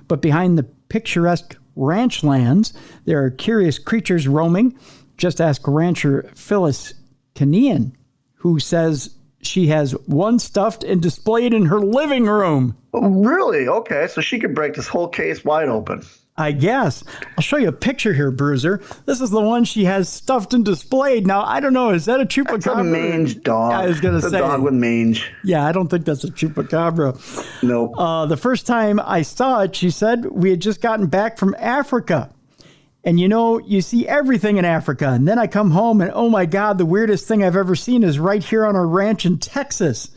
But behind the picturesque ranch lands, there are curious creatures roaming. Just ask rancher Phyllis Kanian, who says she has one stuffed and displayed in her living room. Oh, really? Okay, so she could break this whole case wide open. I guess. I'll show you a picture here, Bruiser. This is the one she has stuffed and displayed. Now, I don't know. Is that a chupacabra? That's a mange dog. I was going to say. A dog with mange. Yeah, I don't think that's a chupacabra. Nope. The first time I saw it, she said, we had just gotten back from Africa. And, you know, you see everything in Africa. And then I come home and, oh, my God, the weirdest thing I've ever seen is right here on our ranch in Texas.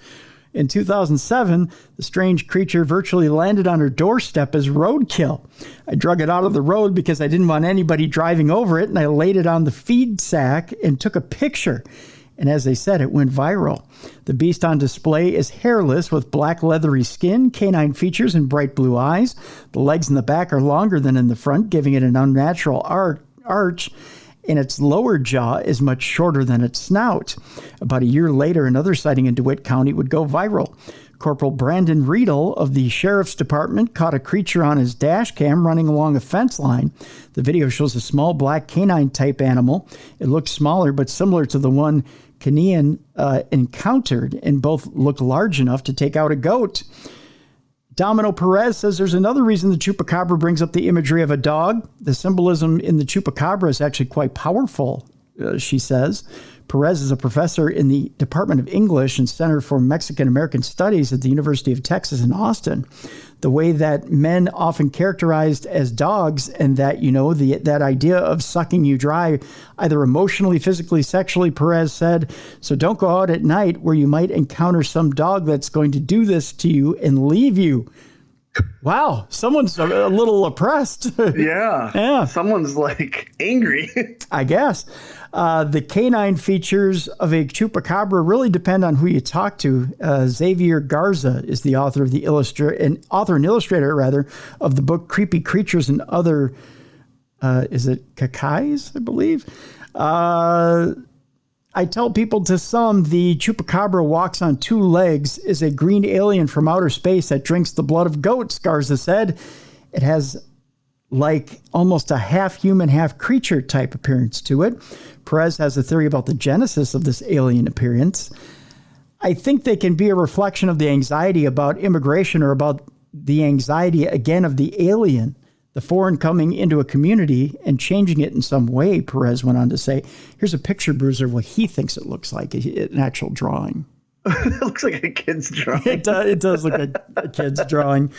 In 2007, the strange creature virtually landed on her doorstep as roadkill. I drug it out of the road because I didn't want anybody driving over it, and I laid it on the feed sack and took a picture. And as they said, it went viral. The beast on display is hairless with black leathery skin, canine features, and bright blue eyes. The legs in the back are longer than in the front, giving it an unnatural arch. And its lower jaw is much shorter than its snout. About a year later, another sighting in DeWitt County would go viral. Corporal Brandon Riedel of the Sheriff's Department caught a creature on his dash cam running along a fence line. The video shows a small black canine-type animal. It looks smaller but similar to the one Kanian encountered, and both look large enough to take out a goat. Domino Perez says there's another reason the chupacabra brings up the imagery of a dog. The symbolism in the chupacabra is actually quite powerful, she says. Perez is a professor in the Department of English and Center for Mexican American Studies at the University of Texas in Austin. The way that men often characterized as dogs, and that, you know, that idea of sucking you dry, either emotionally, physically, sexually, Perez said. So don't go out at night where you might encounter some dog that's going to do this to you and leave you. Wow, someone's a little oppressed. Yeah. Someone's like angry. I guess. The canine features of a chupacabra really depend on who you talk to. Xavier Garza is the author of the illustrator of the book Creepy Creatures and Other, is it Cacais, I believe? I tell people, to some, the chupacabra walks on two legs, is a green alien from outer space that drinks the blood of goats, Garza said. It has like almost a half human, half creature type appearance to it. Perez has a theory about the genesis of this alien appearance. I think they can be a reflection of the anxiety about immigration, or about the anxiety, again, of the alien, the foreign coming into a community and changing it in some way, Perez went on to say. Here's a picture, Bruiser, of what he thinks it looks like, an actual drawing. It looks like a kid's drawing. It does look like a kid's drawing.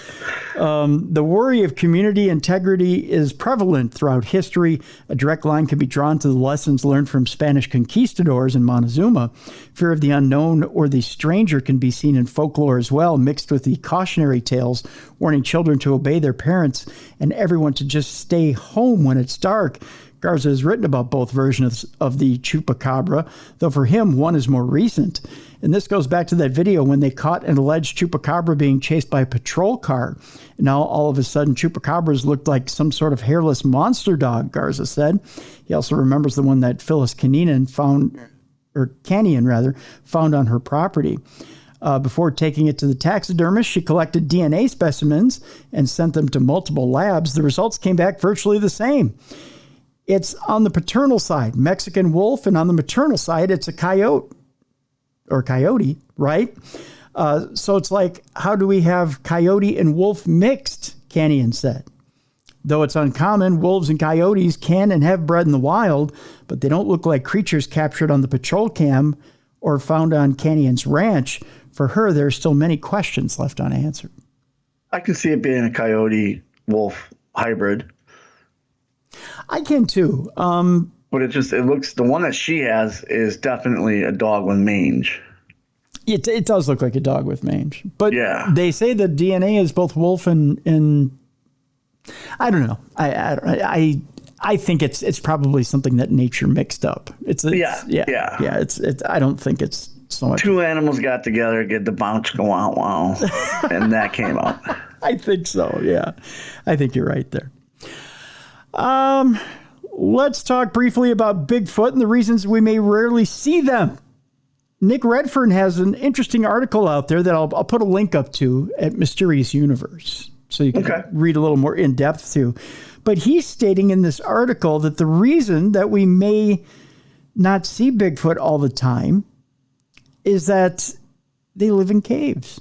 The worry of community integrity is prevalent throughout history. A direct line can be drawn to the lessons learned from Spanish conquistadors in Montezuma. Fear of the unknown or the stranger can be seen in folklore as well, mixed with the cautionary tales warning children to obey their parents and everyone to just stay home when it's dark. Garza has written about both versions of the chupacabra, though for him, one is more recent. And this goes back to that video when they caught an alleged chupacabra being chased by a patrol car. Now, all of a sudden, chupacabras looked like some sort of hairless monster dog, Garza said. He also remembers the one that Phyllis Kanian found on her property. Before taking it to the taxidermist, she collected DNA specimens and sent them to multiple labs. The results came back virtually the same. It's on the paternal side, Mexican wolf, and on the maternal side, it's a coyote, right? So it's like, how do we have coyote and wolf mixed, Canyon said. Though it's uncommon, wolves and coyotes can and have bred in the wild, but they don't look like creatures captured on the patrol cam or found on Canyon's ranch. For her, there are still many questions left unanswered. I can see it being a coyote-wolf hybrid. I can too. But it looks, the one that she has is definitely a dog with mange. It does look like a dog with mange. But yeah, they say the DNA is both wolf and I don't know. I think it's probably something that nature mixed up. Yeah. I don't think it's so much. Two animals got together, get the bounce go wow, and that came out. I think so. Yeah, I think you're right there. Let's talk briefly about Bigfoot and the reasons we may rarely see them. Nick Redfern has an interesting article out there that I'll put a link up to at Mysterious Universe, so you can read a little more in depth too. But he's stating in this article that the reason that we may not see Bigfoot all the time is that they live in caves.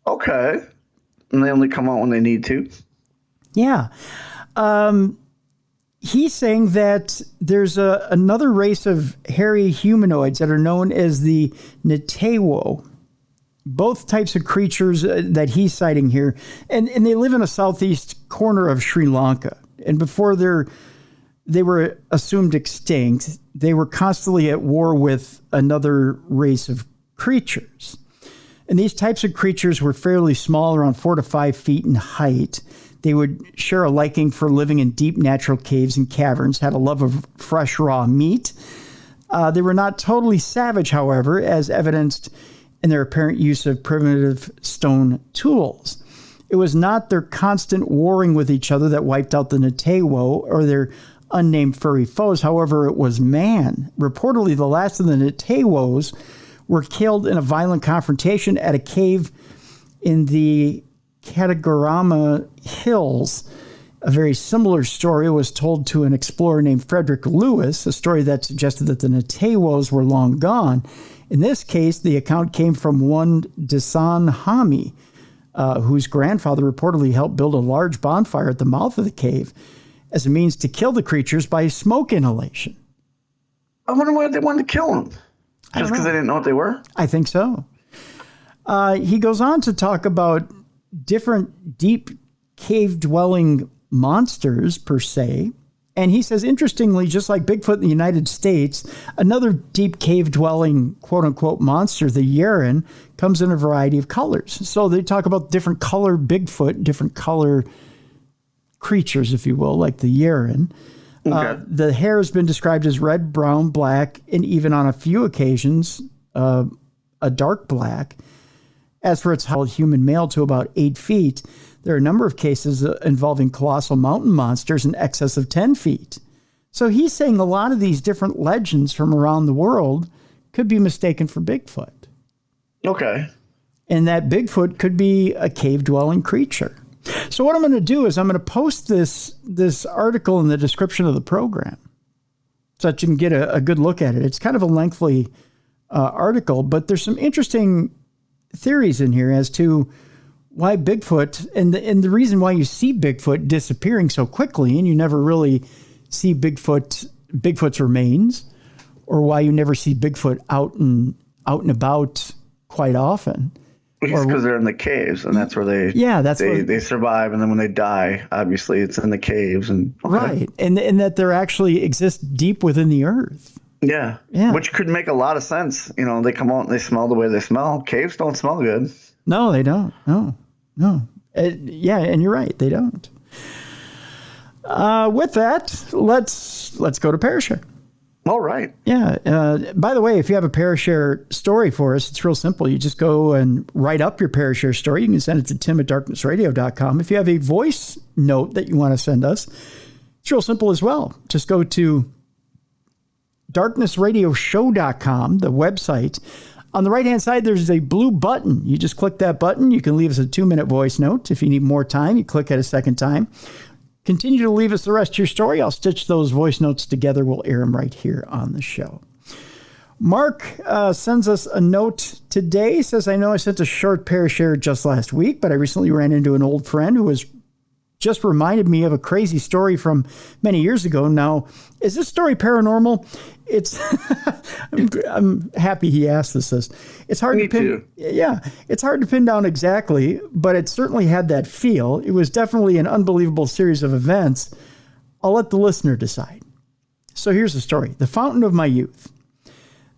Okay. And they only come out when they need to? Yeah. He's saying that there's another race of hairy humanoids that are known as the Ntewo. Both types of creatures that he's citing here. And they live in a southeast corner of Sri Lanka. And before they were assumed extinct, they were constantly at war with another race of creatures. And these types of creatures were fairly small, around 4 to 5 feet in height. They would share a liking for living in deep natural caves and caverns, had a love of fresh raw meat. They were not totally savage, however, as evidenced in their apparent use of primitive stone tools. It was not their constant warring with each other that wiped out the Ntewo or their unnamed furry foes. However, it was man. Reportedly, the last of the Ntewos were killed in a violent confrontation at a cave in the Katagorama Hills. A very similar story was told to an explorer named Frederick Lewis, a story that suggested that the Ntewos were long gone. In this case, the account came from one Desan Hami, whose grandfather reportedly helped build a large bonfire at the mouth of the cave as a means to kill the creatures by smoke inhalation. I wonder why they wanted to kill them. Just because they didn't know what they were? I think so. He goes on to talk about different deep cave-dwelling monsters, per se. And he says, interestingly, just like Bigfoot in the United States, another deep cave-dwelling, quote-unquote, monster, the Yeren, comes in a variety of colors. So they talk about different color Bigfoot, different color creatures, if you will, like the Yeren. Okay. The hair has been described as red, brown, black, and even on a few occasions, a dark black. As for its human male to about 8 feet, there are a number of cases involving colossal mountain monsters in excess of 10 feet. So he's saying a lot of these different legends from around the world could be mistaken for Bigfoot. Okay. And that Bigfoot could be a cave-dwelling creature. So what I'm going to do is I'm going to post this article in the description of the program so that you can get a good look at it. It's kind of a lengthy article, but there's some interesting theories in here as to why Bigfoot and the reason why you see Bigfoot disappearing so quickly and you never really see Bigfoot's remains, or why you never see Bigfoot out and about quite often. It's because they're in the caves, and that's where they survive, and then when they die, obviously it's in the caves, and right, and that they actually exist deep within the earth. Yeah, which could make a lot of sense. You know, they come out and they smell the way they smell. Caves don't smell good. No, they don't. No. Yeah, and you're right, they don't. With that, let's go to Parashare. All right. Yeah. By the way, if you have a Parashare story for us, it's real simple. You just go and write up your Parashare story. You can send it to tim@darknessradio.com. If you have a voice note that you want to send us, it's real simple as well. Just go to darknessradioshow.com, the website. On the right-hand side, there's a blue button. You just click that button. You can leave us a 2-minute voice note. If you need more time, you click it a second time. Continue to leave us the rest of your story. I'll stitch those voice notes together. We'll air them right here on the show. Mark sends us a note today. He says, I know I sent a short Parashare just last week, but I recently ran into an old friend who was just reminded me of a crazy story from many years ago. Now, is this story paranormal? It's I'm happy he asked this. It's hard Me to pin. too. Yeah, it's hard to pin down exactly, but it certainly had that feel. It was definitely an unbelievable series of events. I'll let the listener decide. So here's the story. The fountain of my youth.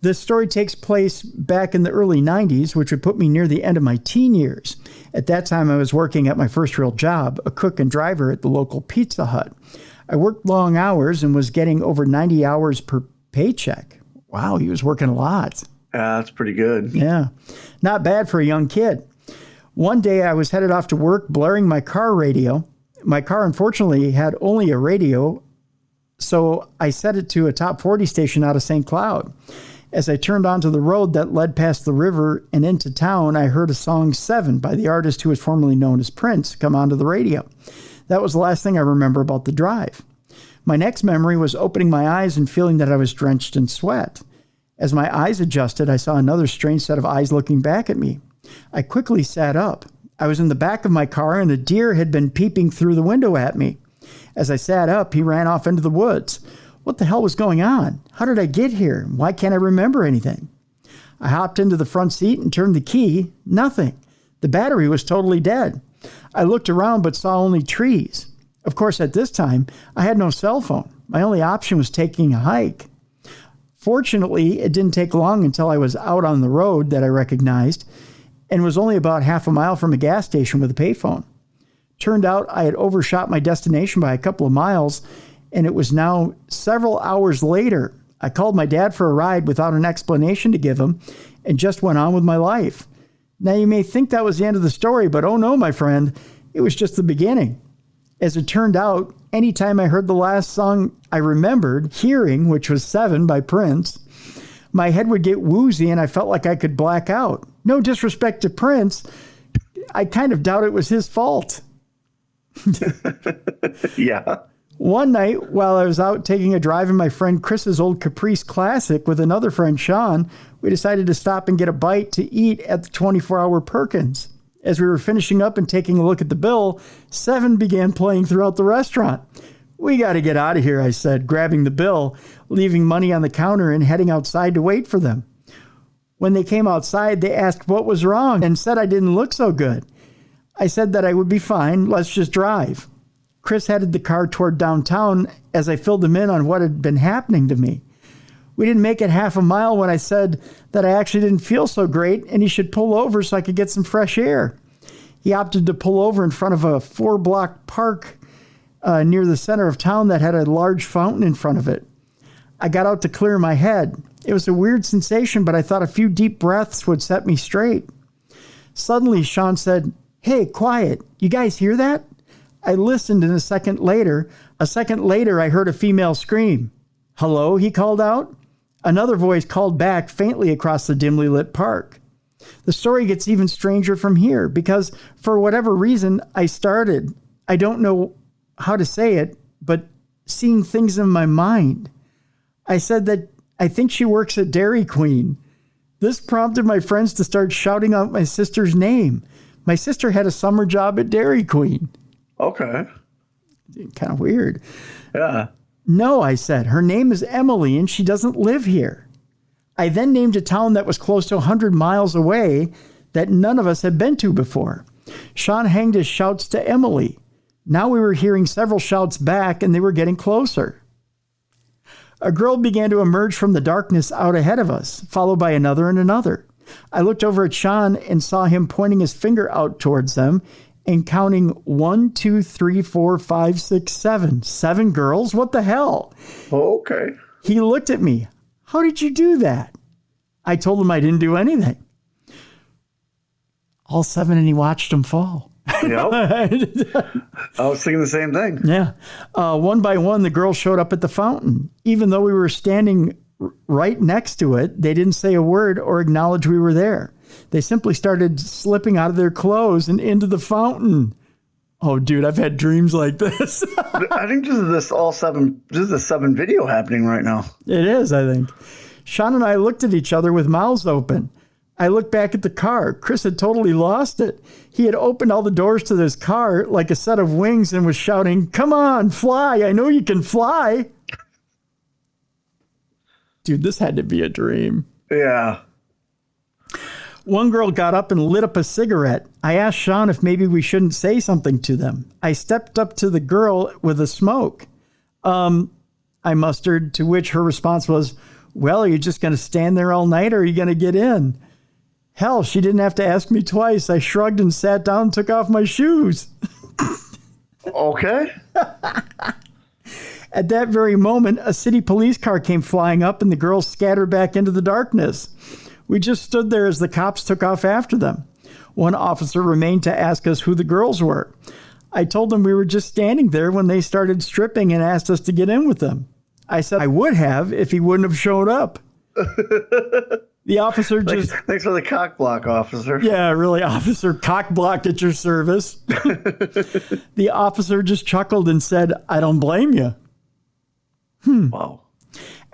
This story takes place back in the early 90s, which would put me near the end of my teen years. At that time, I was working at my first real job, a cook and driver at the local Pizza Hut. I worked long hours and was getting over 90 hours per paycheck. Wow, he was working a lot. That's pretty good. Yeah, not bad for a young kid. One day, I was headed off to work, blaring my car radio. My car, unfortunately, had only a radio, so I set it to a top 40 station out of St. Cloud. As I turned onto the road that led past the river and into town, I heard a song 7 by the artist who was formerly known as Prince come onto the radio. That was the last thing I remember about the drive. My next memory was opening my eyes and feeling that I was drenched in sweat. As my eyes adjusted, I saw another strange set of eyes looking back at me. I quickly sat up. I was in the back of my car and a deer had been peeping through the window at me. As I sat up, he ran off into the woods. What the hell was going on? How did I get here? Why can't I remember anything? I hopped into the front seat and turned the key. Nothing. The battery was totally dead. I looked around but saw only trees. Of course, at this time, I had no cell phone. My only option was taking a hike. Fortunately, it didn't take long until I was out on the road that I recognized and was only about half a mile from a gas station with a payphone. Turned out I had overshot my destination by a couple of miles, and it was now several hours later. I called my dad for a ride without an explanation to give him and just went on with my life. Now, you may think that was the end of the story, but oh no, my friend, it was just the beginning. As it turned out, anytime I heard the last song I remembered hearing, which was 7 by Prince, my head would get woozy and I felt like I could black out. No disrespect to Prince, I kind of doubt it was his fault. Yeah. One night, while I was out taking a drive in my friend Chris's old Caprice Classic with another friend, Sean, we decided to stop and get a bite to eat at the 24-hour Perkins. As we were finishing up and taking a look at the bill, 7 began playing throughout the restaurant. We got to get out of here, I said, grabbing the bill, leaving money on the counter and heading outside to wait for them. When they came outside, they asked what was wrong and said I didn't look so good. I said that I would be fine, let's just drive. Chris headed the car toward downtown as I filled him in on what had been happening to me. We didn't make it half a mile when I said that I actually didn't feel so great and he should pull over so I could get some fresh air. He opted to pull over in front of a 4-block park near the center of town that had a large fountain in front of it. I got out to clear my head. It was a weird sensation, but I thought a few deep breaths would set me straight. Suddenly, Sean said, "Hey, quiet. You guys hear that?" I listened, and a second later, I heard a female scream. "Hello," he called out. Another voice called back faintly across the dimly lit park. The story gets even stranger from here because for whatever reason, I don't know how to say it, but seeing things in my mind. I said that I think she works at Dairy Queen. This prompted my friends to start shouting out my sister's name. My sister had a summer job at Dairy Queen. Okay. Kind of weird. Yeah. No, I said, her name is Emily and she doesn't live here. I then named a town that was close to 100 miles away that none of us had been to before. Sean hanged his shouts to Emily. Now we were hearing several shouts back and they were getting closer. A girl began to emerge from the darkness out ahead of us, followed by another and another. I looked over at Sean and saw him pointing his finger out towards them and counting 1, 2, 3, 4, 5, 6, 7. 7 girls? What the hell? Okay. He looked at me. How did you do that? I told him I didn't do anything. All 7, and he watched them fall. Yep. I was thinking the same thing. Yeah. One by one, the girls showed up at the fountain. Even though we were standing right next to it, they didn't say a word or acknowledge we were there. They simply started slipping out of their clothes and into the fountain. Oh, dude, I've had dreams like this. I think this is the 7 video happening right now. It is, I think. Sean and I looked at each other with mouths open. I looked back at the car. Chris had totally lost it. He had opened all the doors to this car like a set of wings and was shouting, "Come on, fly. I know you can fly." Dude, this had to be a dream. Yeah. One girl got up and lit up a cigarette. I asked Sean if maybe we shouldn't say something to them. I stepped up to the girl with a smoke. I mustered, to which her response was, "Well, are you just going to stand there all night or are you going to get in?" Hell, she didn't have to ask me twice. I shrugged and sat down and took off my shoes. Okay. At that very moment, a city police car came flying up and the girls scattered back into the darkness. We just stood there as the cops took off after them. One officer remained to ask us who the girls were. I told them we were just standing there when they started stripping and asked us to get in with them. I said I would have if he wouldn't have shown up. The officer just... Thanks for the cock block, officer. Yeah, really, officer. Cock block at your service. The officer just chuckled and said, "I don't blame you." Wow.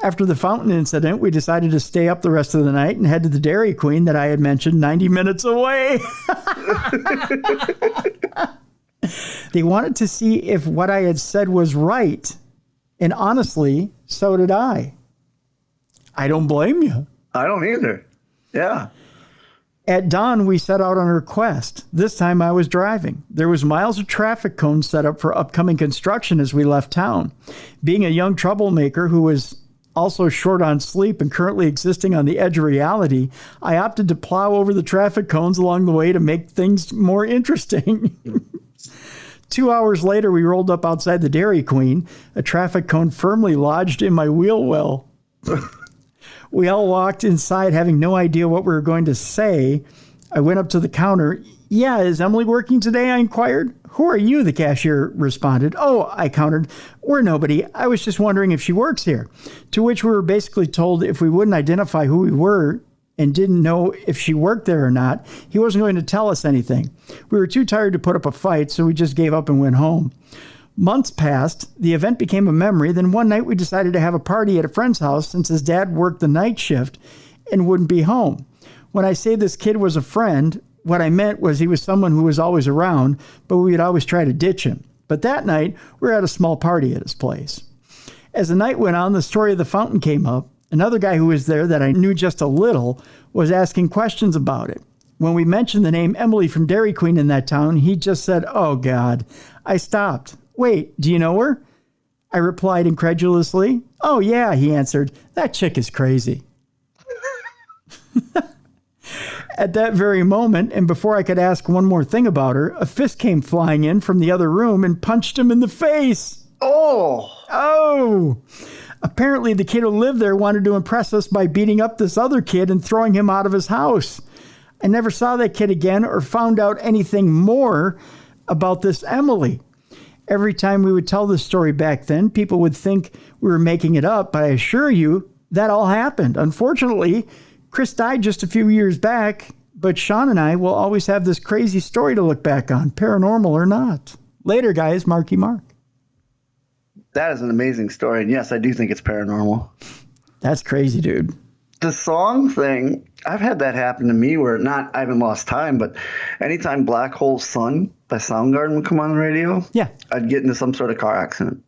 After the fountain incident, we decided to stay up the rest of the night and head to the Dairy Queen that I had mentioned 90 minutes away. They wanted to see if what I had said was right. And honestly, so did I. I don't blame you. I don't either. Yeah. At dawn, we set out on our quest. This time I was driving. There was miles of traffic cones set up for upcoming construction as we left town. Being a young troublemaker who was also short on sleep and currently existing on the edge of reality, I opted to plow over the traffic cones along the way to make things more interesting. 2 hours later, we rolled up outside the Dairy Queen, a traffic cone firmly lodged in my wheel well. We all walked inside having no idea what we were going to say. I went up to the counter. "Yeah, is Emily working today?" I inquired. "Who are you?" the cashier responded. "Oh," I countered, "we're nobody. I was just wondering if she works here." To which we were basically told if we wouldn't identify who we were and didn't know if she worked there or not, he wasn't going to tell us anything. We were too tired to put up a fight, so we just gave up and went home. Months passed. The event became a memory. Then one night we decided to have a party at a friend's house since his dad worked the night shift and wouldn't be home. When I say this kid was a friend, what I meant was he was someone who was always around, but we would always try to ditch him. But that night, we were at a small party at his place. As the night went on, the story of the fountain came up. Another guy who was there that I knew just a little was asking questions about it. When we mentioned the name Emily from Dairy Queen in that town, he just said, "Oh, God." I stopped. "Wait, do you know her?" I replied incredulously. "Oh, yeah," he answered. "That chick is crazy." At that very moment, and before I could ask one more thing about her, a fist came flying in from the other room and punched him in the face. Oh! Apparently, the kid who lived there wanted to impress us by beating up this other kid and throwing him out of his house. I never saw that kid again or found out anything more about this Emily. Every time we would tell this story back then, people would think we were making it up, but I assure you that all happened. Unfortunately, Chris died just a few years back, but Sean and I will always have this crazy story to look back on, paranormal or not. Later, guys, Marky Mark. That is an amazing story. And yes, I do think it's paranormal. That's crazy, dude. The song thing, I've had that happen to me where I haven't lost time, but anytime Black Hole Sun by Soundgarden would come on the radio, yeah, I'd get into some sort of car accident.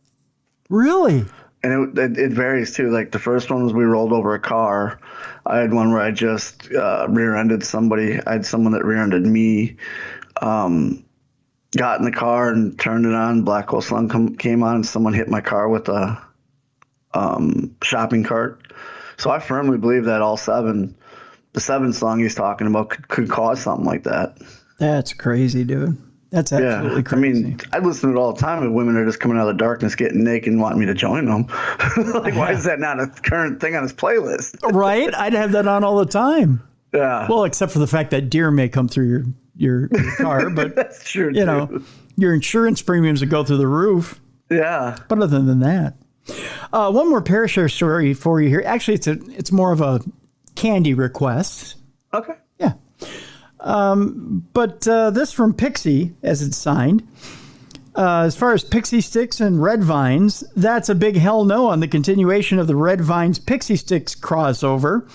Really? And it varies too. Like the first one was we rolled over a car. I had one where I just rear-ended somebody. I had someone that rear-ended me. Got in the car and turned it on. Black Hole Sun came on and someone hit my car with a shopping cart. So I firmly believe that the seventh song he's talking about could cause something like that. That's crazy, dude. That's absolutely crazy. I mean, I listen to it all the time when women are just coming out of the darkness, getting naked and wanting me to join them. Like, why is that not a current thing on his playlist? Right? I'd have that on all the time. Yeah. Well, except for the fact that deer may come through your car, but that's true. You know, your insurance premiums would go through the roof. Yeah. But other than that, one more Parashare story for you here. Actually, it's more of a candy request. Okay. Yeah. But this from Pixie, as it's signed. As far as Pixie Sticks and Red Vines, that's a big hell no on the continuation of the Red Vines Pixie Sticks crossover.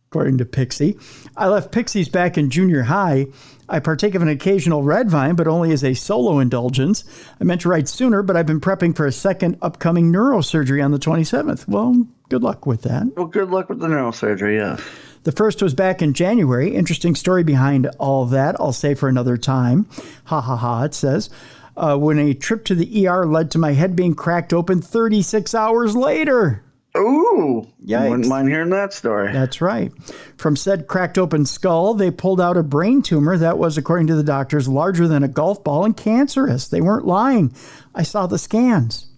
According to Pixie, I left Pixies back in junior high. I partake of an occasional Red Vine, but only as a solo indulgence. I meant to write sooner, but I've been prepping for a second upcoming neurosurgery on the 27th. Well, good luck with that. Well, good luck with the neurosurgery, yeah. The first was back in January. Interesting story behind all that. I'll say for another time. Ha ha ha, it says. When a trip to the ER led to my head being cracked open 36 hours later. Ooh, yikes. Wouldn't mind hearing that story. That's right. From said cracked open skull, they pulled out a brain tumor that was, according to the doctors, larger than a golf ball and cancerous. They weren't lying. I saw the scans.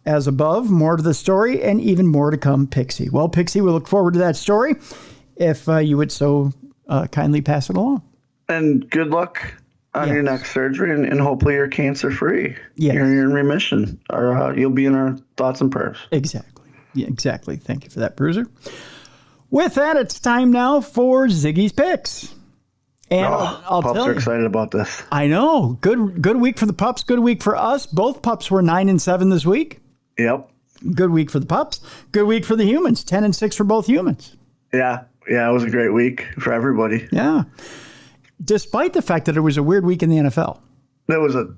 As above, more to the story and even more to come, Pixie. Well, Pixie, we look forward to that story if you would so kindly pass it along. And good luck on your next surgery, and hopefully you're cancer-free. Yes. You're in remission, or you'll be in our thoughts and prayers. Exactly. Yeah, exactly. Thank you for that, Bruiser. With that, it's time now for Ziggy's Picks. And I'll pups tell you, are excited about this. I know. Good week for the pups. Good week for us. Both pups were 9-7 this week. Yep. Good week for the pups. Good week for the humans. 10-6 for both humans. Yeah. It was a great week for everybody. Yeah. Despite the fact that it was a weird week in the NFL. It was a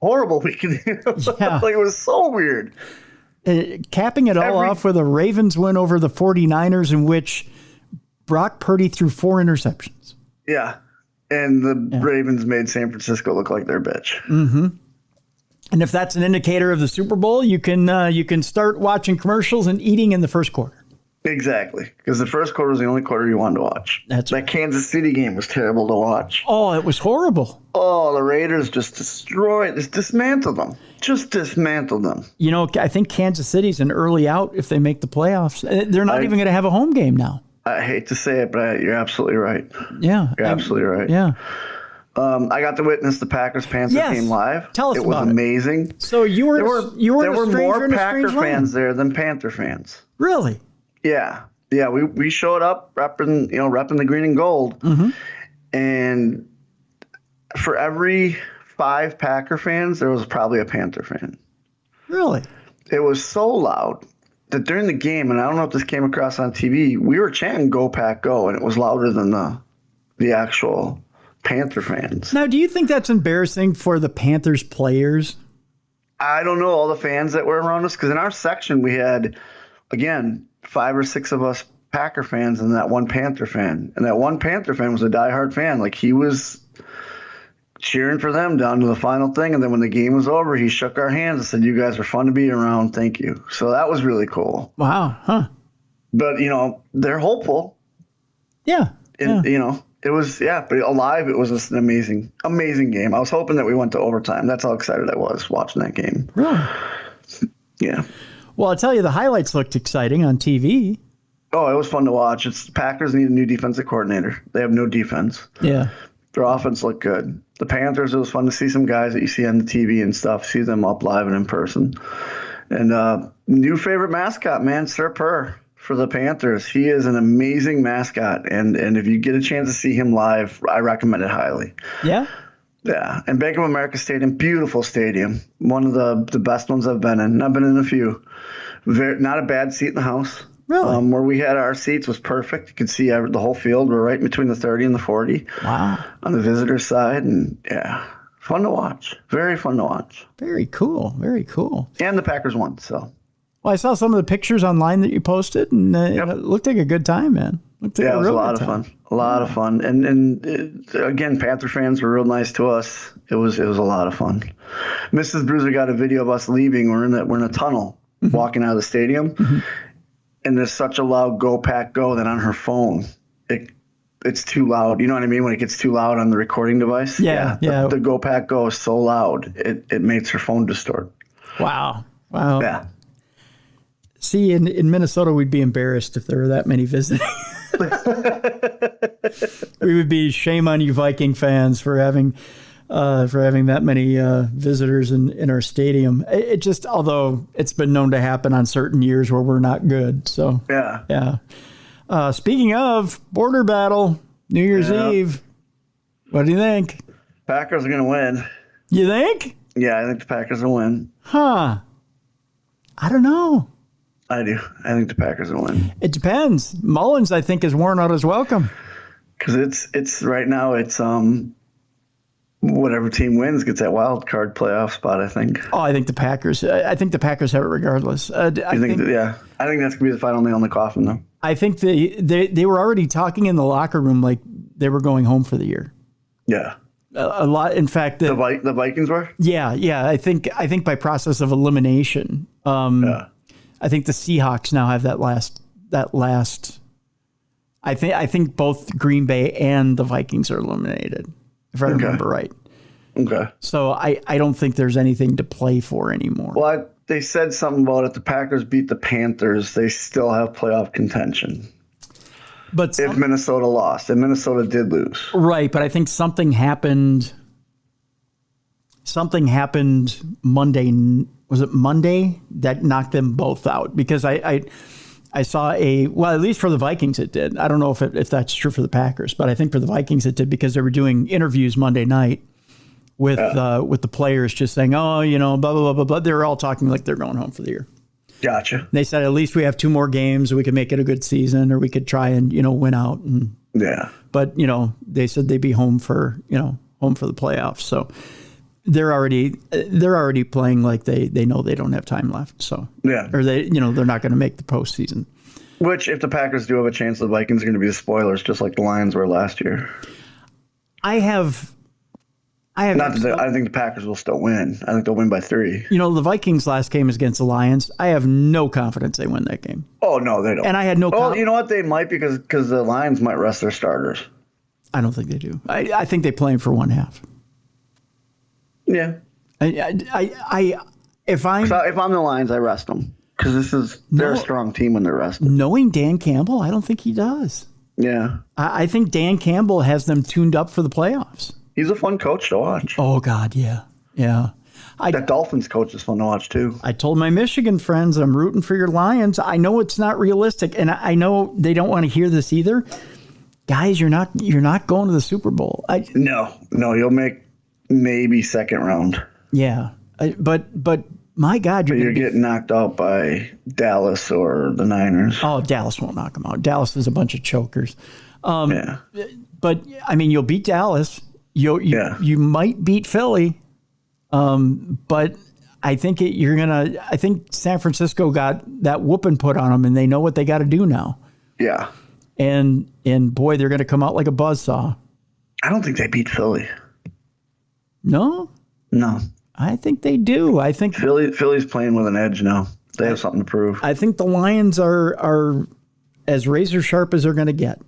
horrible week in the NFL. Yeah. Like, it was so weird. Capping it all off with a Ravens win over the 49ers in which Brock Purdy threw 4 interceptions. Yeah. And the Ravens made San Francisco look like their bitch. Mm-hmm. And if that's an indicator of the Super Bowl, you can start watching commercials and eating in the first quarter. Exactly. Because the first quarter was the only quarter you wanted to watch. That Kansas City game was terrible to watch. Oh, it was horrible. Oh, the Raiders just dismantled them. Just dismantled them. You know, I think Kansas City's an early out if they make the playoffs. They're not even going to have a home game now. I hate to say it, but you're absolutely right. Yeah. You're absolutely right. Yeah. I got to witness the Packers-Panthers game live. Tell us about it. It was amazing. So you were there were more Packer fans there than Panther fans. Really? Yeah. Yeah, we showed up repping the green and gold. Mm-hmm. And for every 5 Packer fans, there was probably a Panther fan. Really? It was so loud that during the game, and I don't know if this came across on TV, we were chanting "Go Pack Go," and it was louder than the actual Panther fans. Now, do you think that's embarrassing for the Panthers players? I don't know, all the fans that were around us, because in our section we had, again, 5 or 6 of us Packer fans and that one Panther fan. And that one Panther fan was a diehard fan. Like, he was cheering for them down to the final thing. And then when the game was over, he shook our hands and said, "You guys are fun to be around. Thank you." So that was really cool. Wow. Huh. But, they're hopeful. Yeah. And, it was, but alive, it was just an amazing, amazing game. I was hoping that we went to overtime. That's how excited I was watching that game. Really? Yeah. Well, I'll tell you, the highlights looked exciting on TV. Oh, it was fun to watch. The Packers need a new defensive coordinator. They have no defense. Yeah. Their offense looked good. The Panthers, it was fun to see some guys that you see on the TV and stuff, see them up live and in person. And new favorite mascot, man, Sir Purr for the Panthers. He is an amazing mascot. And if you get a chance to see him live, I recommend it highly. Yeah? Yeah, and Bank of America Stadium, beautiful stadium. One of the best ones I've been in. I've been in a few. Not a bad seat in the house. Really? Where we had our seats was perfect. You could see the whole field. We're right between the 30 and the 40. Wow. On the visitor side. And, fun to watch. Very fun to watch. Very cool. Very cool. And the Packers won, so. Well, I saw some of the pictures online that you posted, and it looked like a good time, man. It was a lot of fun. A lot of fun. And again, Panther fans were real nice to us. It was a lot of fun. Mrs. Bruiser got a video of us leaving. We're in a tunnel walking out of the stadium. Mm-hmm. And there's such a loud "Go Pack Go" that on her phone, it's too loud. You know what I mean? When it gets too loud on the recording device. Yeah. The "Go Pack Go" is so loud, it makes her phone distort. Wow. Yeah. See, in Minnesota, we'd be embarrassed if there were that many visiting. We would be shame on you, Viking fans, for having that many visitors in our stadium. It just, although it's been known to happen on certain years where we're not good. So yeah. Speaking of border battle, New Year's Eve, what do you think? Packers are going to win. You think? Yeah, I think the Packers will win. Huh. I don't know. I do. I think the Packers will win. It depends. Mullins, I think, is worn out his welcome. Because it's right now, it's whatever team wins gets that wild card playoff spot, I think. Oh, I think the Packers. I think the Packers have it regardless. I think that's gonna be the final nail in the coffin, though. I think they were already talking in the locker room like they were going home for the year. Yeah. A lot. In fact, the Vikings were. Yeah. I think by process of elimination. I think the Seahawks now have that last. I think both Green Bay and the Vikings are eliminated, if I remember right. Okay. So I don't think there's anything to play for anymore. Well, they said something about if the Packers beat the Panthers, they still have playoff contention. But if Minnesota lost, and Minnesota did lose. Right, but I think something happened Monday. Was it Monday that knocked them both out? Because I saw at least for the Vikings it did. I don't know if that's true for the Packers, but I think for the Vikings it did because they were doing interviews Monday night with the players just saying, oh, blah, blah, blah, blah, blah. They were all talking like they're going home for the year. Gotcha. They said at least we have 2 more games, we could make it a good season, or we could try and win out. But they said they'd be home for the playoffs. So they're already playing like they know they don't have time left. So or they're not going to make the postseason. Which, if the Packers do have a chance, the Vikings are going to be the spoilers, just like the Lions were last year. I think the Packers will still win. I think they'll win by 3. The Vikings' last game is against the Lions. I have no confidence they win that game. Oh, no, they don't. And I had no confidence. Oh, you know what? They might because the Lions might rest their starters. I don't think they do. I think they play them for one half. Yeah. If I'm the Lions, I rest them. Because they're a strong team when they're rested. Knowing Dan Campbell, I don't think he does. Yeah. I think Dan Campbell has them tuned up for the playoffs. He's a fun coach to watch. Oh, God, yeah. Yeah. That Dolphins coach is fun to watch, too. I told my Michigan friends I'm rooting for your Lions. I know it's not realistic, and I know they don't want to hear this either. Guys, you're not going to the Super Bowl. No, you'll make maybe second round. Yeah. But my God, you're getting knocked out by Dallas or the Niners. Oh, Dallas won't knock them out. Dallas is a bunch of chokers. But, you'll beat Dallas. You might beat Philly, but I think I think San Francisco got that whooping put on them, and they know what they got to do now. Yeah, and boy, they're going to come out like a buzzsaw. I don't think they beat Philly. No, I think they do. I think Philly's playing with an edge now. They have something to prove. I think the Lions are as razor sharp as they're going to get.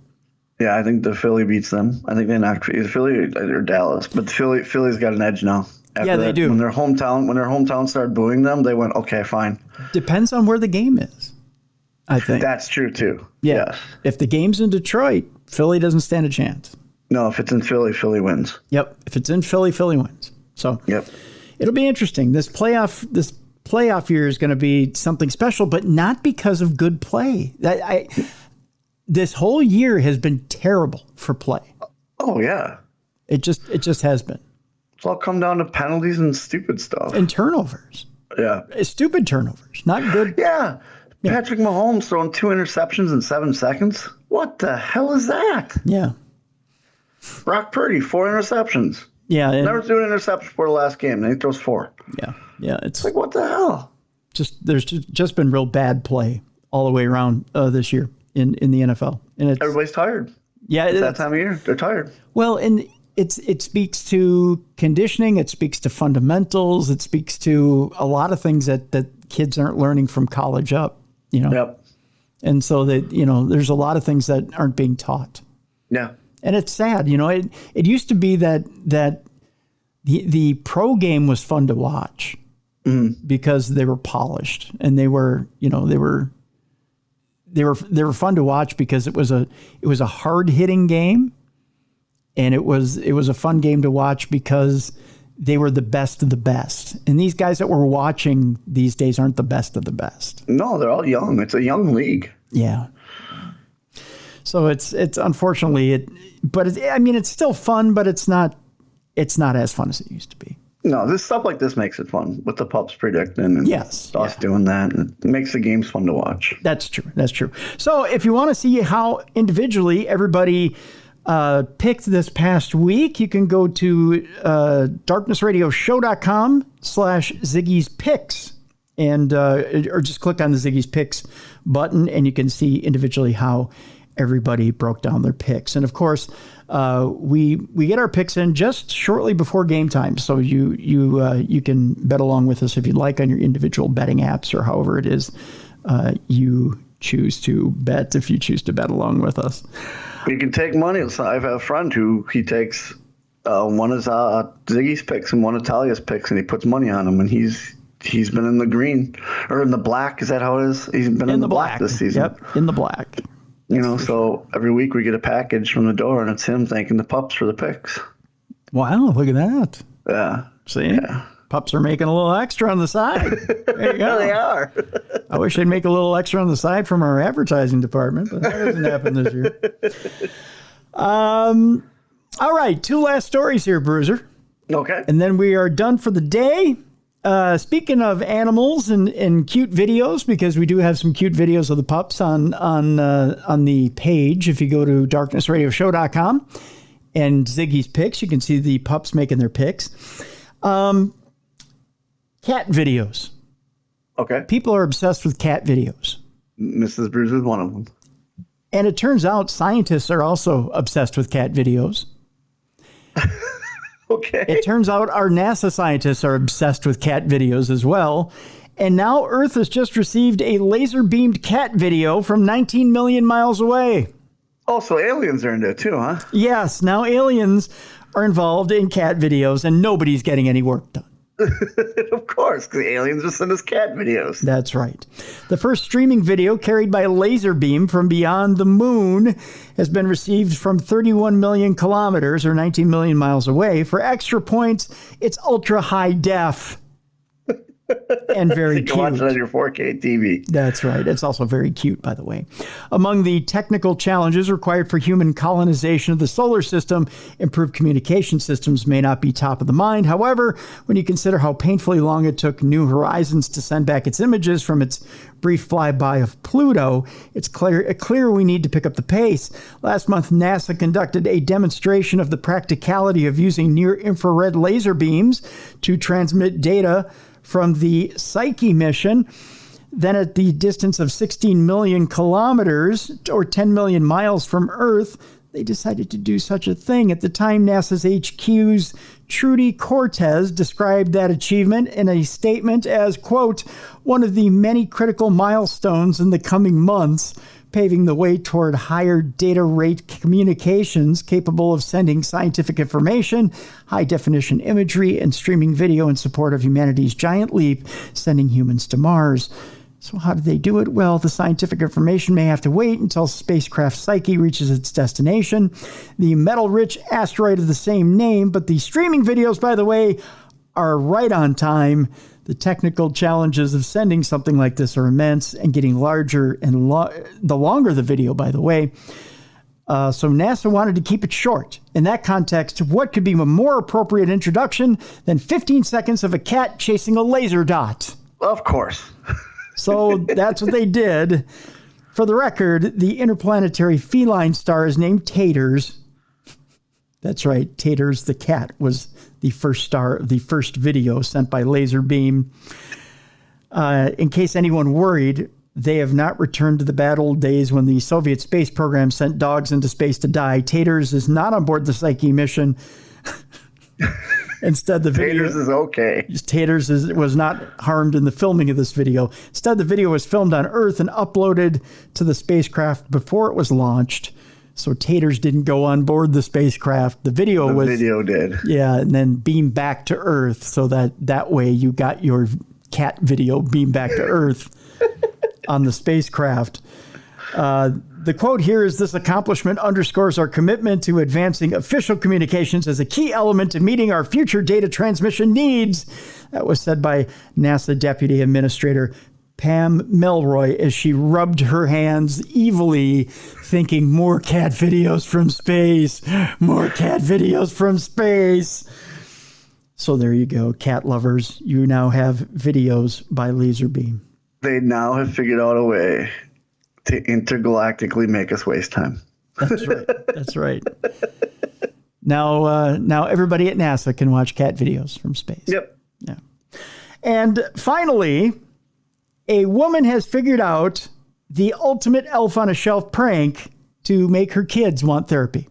Yeah, I think the Philly beats them. I think they knocked either Philly or Dallas, but Philly's got an edge now. They do. When their hometown started booing them, they went, okay, fine. Depends on where the game is, I think. That's true too. Yeah. Yes. If the game's in Detroit, Philly doesn't stand a chance. No, if it's in Philly, Philly wins. Yep. If it's in Philly, Philly wins. So it'll be interesting. This playoff year is going to be something special, but not because of good play. This whole year has been terrible for play. Oh, yeah. It just has been. It's all come down to penalties and stupid stuff. And turnovers. Yeah. Stupid turnovers. Not good. Yeah. Patrick Mahomes throwing 2 interceptions in 7 seconds. What the hell is that? Yeah. Brock Purdy, 4 interceptions. Yeah. Never threw an interception before the last game. Then he throws 4. Yeah. Yeah. It's like, what the hell? There's just been real bad play all the way around this year. In the NFL, and everybody's tired. Yeah, it's that time of year. They're tired. Well, and it speaks to conditioning. It speaks to fundamentals. It speaks to a lot of things that kids aren't learning from college up. Yep. And so that there's a lot of things that aren't being taught. Yeah. And it's sad. It used to be that the pro game was fun to watch because they were polished and they were fun to watch because it was a hard hitting game, and it was a fun game to watch because they were the best of the best. And these guys that we're watching these days aren't the best of the best. No, they're all young. It's a young league. Yeah. So it's unfortunately but it's still fun, but it's not as fun as it used to be. No, this stuff like this makes it fun with the pups predicting and us doing that. And it makes the games fun to watch. That's true. That's true. So if you want to see how individually everybody picked this past week, you can go to darknessradioshow.com/Ziggy's Picks and or just click on the Ziggy's Picks button and you can see individually how everybody broke down their picks. And of course, we get our picks in just shortly before game time, so you can bet along with us if you'd like on your individual betting apps or however it is you choose to bet. If you choose to bet along with us, you can take money. So I have a friend who he takes one is Ziggy's picks and one of Talia's picks, and he puts money on them, and he's been in the green or in the black. Is that how it is? He's been in the black this season. Yep, in the black. So every week we get a package from the door, and it's him thanking the pups for the picks. Wow, look at that. Yeah. See? Yeah. Pups are making a little extra on the side. There you go. They are. I wish they'd make a little extra on the side from our advertising department, but that doesn't happen this year. All right, 2 last stories here, Bruiser. Okay. And then we are done for the day. Speaking of animals and cute videos, because we do have some cute videos of the pups on the page. If you go to darknessradioshow.com and Ziggy's Picks, you can see the pups making their picks. Cat videos. Okay. People are obsessed with cat videos. Mrs. Bruiser is one of them. And it turns out scientists are also obsessed with cat videos. Okay. It turns out our NASA scientists are obsessed with cat videos as well. And now Earth has just received a laser-beamed cat video from 19 million miles away. Oh, so aliens are into it too, huh? Yes, now aliens are involved in cat videos and nobody's getting any work done. Of course, because aliens just send us cat videos. That's right. The first streaming video carried by a laser beam from beyond the moon has been received from 31 million kilometers or 19 million miles away. For extra points, it's ultra high def. And very cute. You can watch it on your 4K TV. That's right. It's also very cute, by the way. Among the technical challenges required for human colonization of the solar system, improved communication systems may not be top of the mind. However, when you consider how painfully long it took New Horizons to send back its images from its brief flyby of Pluto, it's clear we need to pick up the pace. Last month, NASA conducted a demonstration of the practicality of using near-infrared laser beams to transmit data from the Psyche mission. Then at the distance of 16 million kilometers or 10 million miles from Earth, they decided to do such a thing. At the time, NASA's HQ's Trudy Cortez described that achievement in a statement as, quote, one of the many critical milestones in the coming months, paving the way toward higher data rate communications capable of sending scientific information, high-definition imagery, and streaming video in support of humanity's giant leap, sending humans to Mars. So how did they do it? Well, the scientific information may have to wait until spacecraft Psyche reaches its destination, the metal-rich asteroid of the same name, but the streaming videos, by the way, are right on time. The technical challenges of sending something like this are immense and getting larger and the longer the video, by the way. So NASA wanted to keep it short. In that context, what could be a more appropriate introduction than 15 seconds of a cat chasing a laser dot? Of course. So that's what they did. For the record, the interplanetary feline star is named Taters. That's right. Taters the cat was the first star of the first video sent by laser beam. In case anyone worried, they have not returned to the bad old days when the Soviet space program sent dogs into space to die. Taters is not on board the Psyche mission. Instead, the video... Taters is okay. Taters was not harmed in the filming of this video. Instead, the video was filmed on Earth and uploaded to the spacecraft before it was launched. So Taters didn't go on board the spacecraft. The video did. Yeah, and then beamed back to Earth so that way you got your cat video beamed back to Earth on the spacecraft. The quote here is, this accomplishment underscores our commitment to advancing official communications as a key element to meeting our future data transmission needs. That was said by NASA Deputy Administrator Pam Melroy as she rubbed her hands evilly, thinking more cat videos from space, more cat videos from space. So there you go, cat lovers. You now have videos by laser beam. They now have figured out a way to intergalactically make us waste time. That's right. That's right. Now everybody at NASA can watch cat videos from space. Yep. Yeah. And finally, a woman has figured out the ultimate elf on a shelf prank to make her kids want therapy.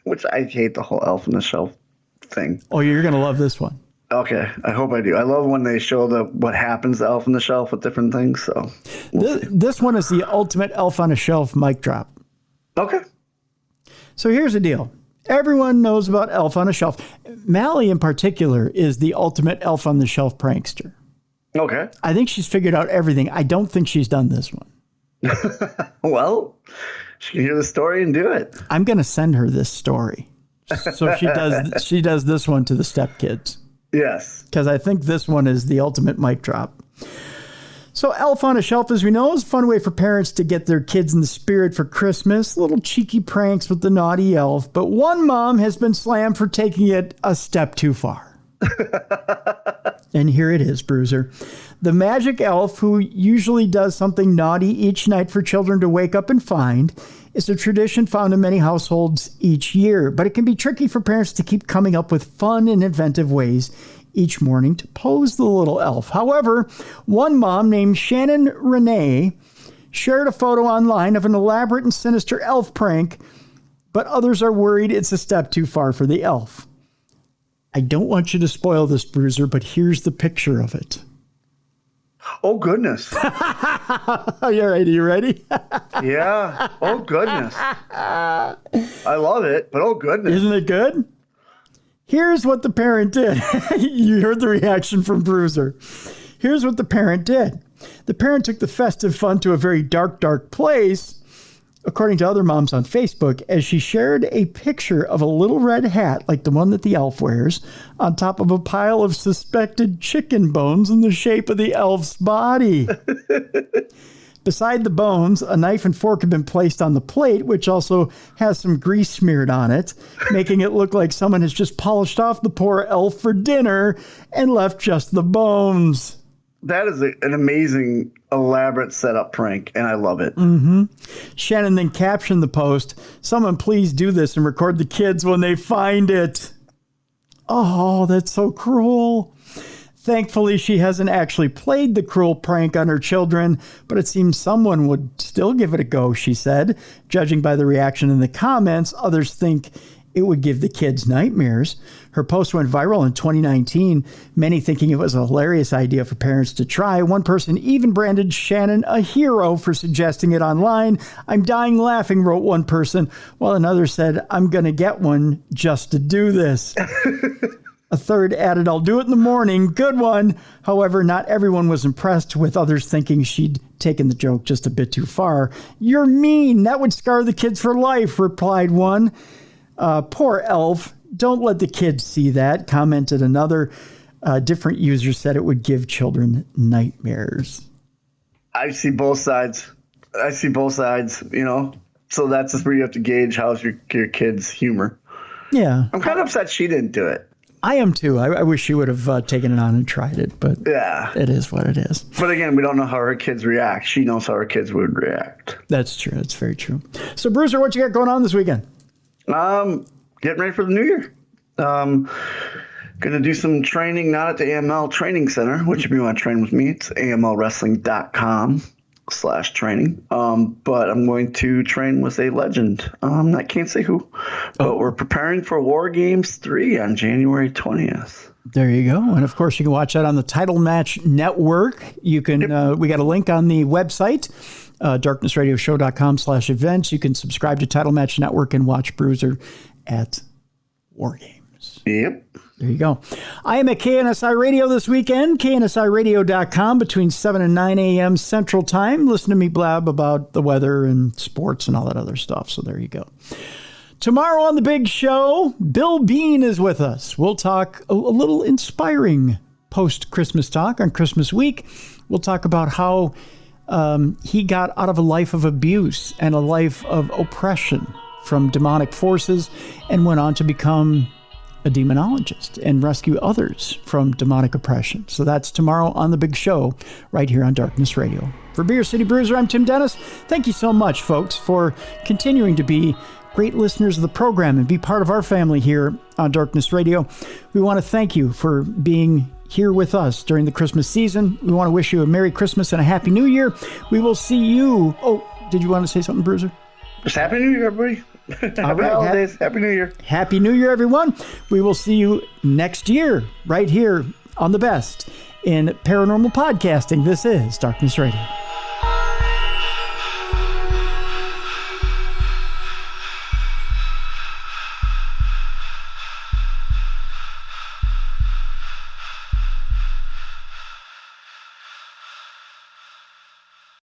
Which I hate the whole elf on the shelf thing. Oh, you're going to love this one. Okay, I hope I do. I love when they show what happens to elf on the shelf with different things. So this one is the ultimate elf on a shelf mic drop. Okay. So here's the deal. Everyone knows about elf on a shelf. Mally in particular is the ultimate elf on the shelf prankster. Okay. I think she's figured out everything. I don't think she's done this one. Well, she can hear the story and do it. I'm going to send her this story. So she does this one to the stepkids. Yes. Because I think this one is the ultimate mic drop. So elf on a shelf, as we know, is a fun way for parents to get their kids in the spirit for Christmas. Little cheeky pranks with the naughty elf. But one mom has been slammed for taking it a step too far. And here it is, Bruiser. The magic elf, who usually does something naughty each night for children to wake up and find, is a tradition found in many households each year. But it can be tricky for parents to keep coming up with fun and inventive ways each morning to pose the little elf. However, one mom named Shannon Renee shared a photo online of an elaborate and sinister elf prank, but others are worried it's a step too far for the elf. I don't want you to spoil this, Bruiser, but here's the picture of it. Oh, goodness. Are you ready? Yeah. Oh, goodness. I love it, but oh, goodness. Isn't it good? Here's what the parent did. You heard the reaction from Bruiser. Here's what the parent did. The parent took the festive fun to a very dark, dark place, according to other moms on Facebook, as she shared a picture of a little red hat, like the one that the elf wears, on top of a pile of suspected chicken bones in the shape of the elf's body. Beside the bones, a knife and fork have been placed on the plate, which also has some grease smeared on it, making it look like someone has just polished off the poor elf for dinner and left just the bones. That is an amazing, elaborate setup prank, and I love it. Mm-hmm. Shannon then captioned the post, "Someone please do this and record the kids when they find it." Oh, that's so cruel. Thankfully, she hasn't actually played the cruel prank on her children, but it seems someone would still give it a go, she said. Judging by the reaction in the comments, others think it would give the kids nightmares. Her post went viral in 2019, many thinking it was a hilarious idea for parents to try. One person even branded Shannon a hero for suggesting it online. "I'm dying laughing," wrote one person, while another said, "I'm going to get one just to do this." A third added, "I'll do it in the morning." Good one. However, not everyone was impressed, with others thinking she'd taken the joke just a bit too far. "You're mean. That would scar the kids for life," replied one. "Poor elf. Don't let the kids see that," commented another. Different user said it would give children nightmares. I see both sides. So that's just where you have to gauge how's your kid's humor. Yeah. I'm kind of upset she didn't do it. I am too. I wish she would have taken it on and tried it, but yeah, it is what it is. But again, we don't know how her kids react. She knows how her kids would react. That's true. That's very true. So, Bruiser, what you got going on this weekend? Getting ready for the new year. Going to do some training, not at the AML Training Center, which if you want to train with me, it's amlwrestling.com/training. But I'm going to train with a legend. I can't say who, but we're preparing for War Games 3 on January 20th. There you go. And of course, you can watch that on the Title Match Network. You can, we got a link on the website, darknessradioshow.com/events. You can subscribe to Title Match Network and watch Bruiser at War Games. Yep. There you go. I am at KNSI Radio this weekend, KNSIradio.com, between 7 and 9 a.m. Central Time. Listen to me blab about the weather and sports and all that other stuff. So there you go. Tomorrow on the big show, Bill Bean is with us. We'll talk a little inspiring post-Christmas talk on Christmas week. We'll talk about how he got out of a life of abuse and a life of oppression from demonic forces and went on to become a demonologist and rescue others from demonic oppression. So that's tomorrow on The Big Show, right here on Darkness Radio. For Beer City Bruiser, I'm Tim Dennis. Thank you so much, folks, for continuing to be great listeners of the program and be part of our family here on Darkness Radio. We want to thank you for being here with us during the Christmas season. We want to wish you a Merry Christmas and a Happy New Year. We will see you. Oh, did you want to say something, Bruiser? Just Happy New Year, everybody. Happy holidays. Happy New Year. Happy New Year, everyone. We will see you next year, right here on the best in paranormal podcasting. This is Darkness Radio.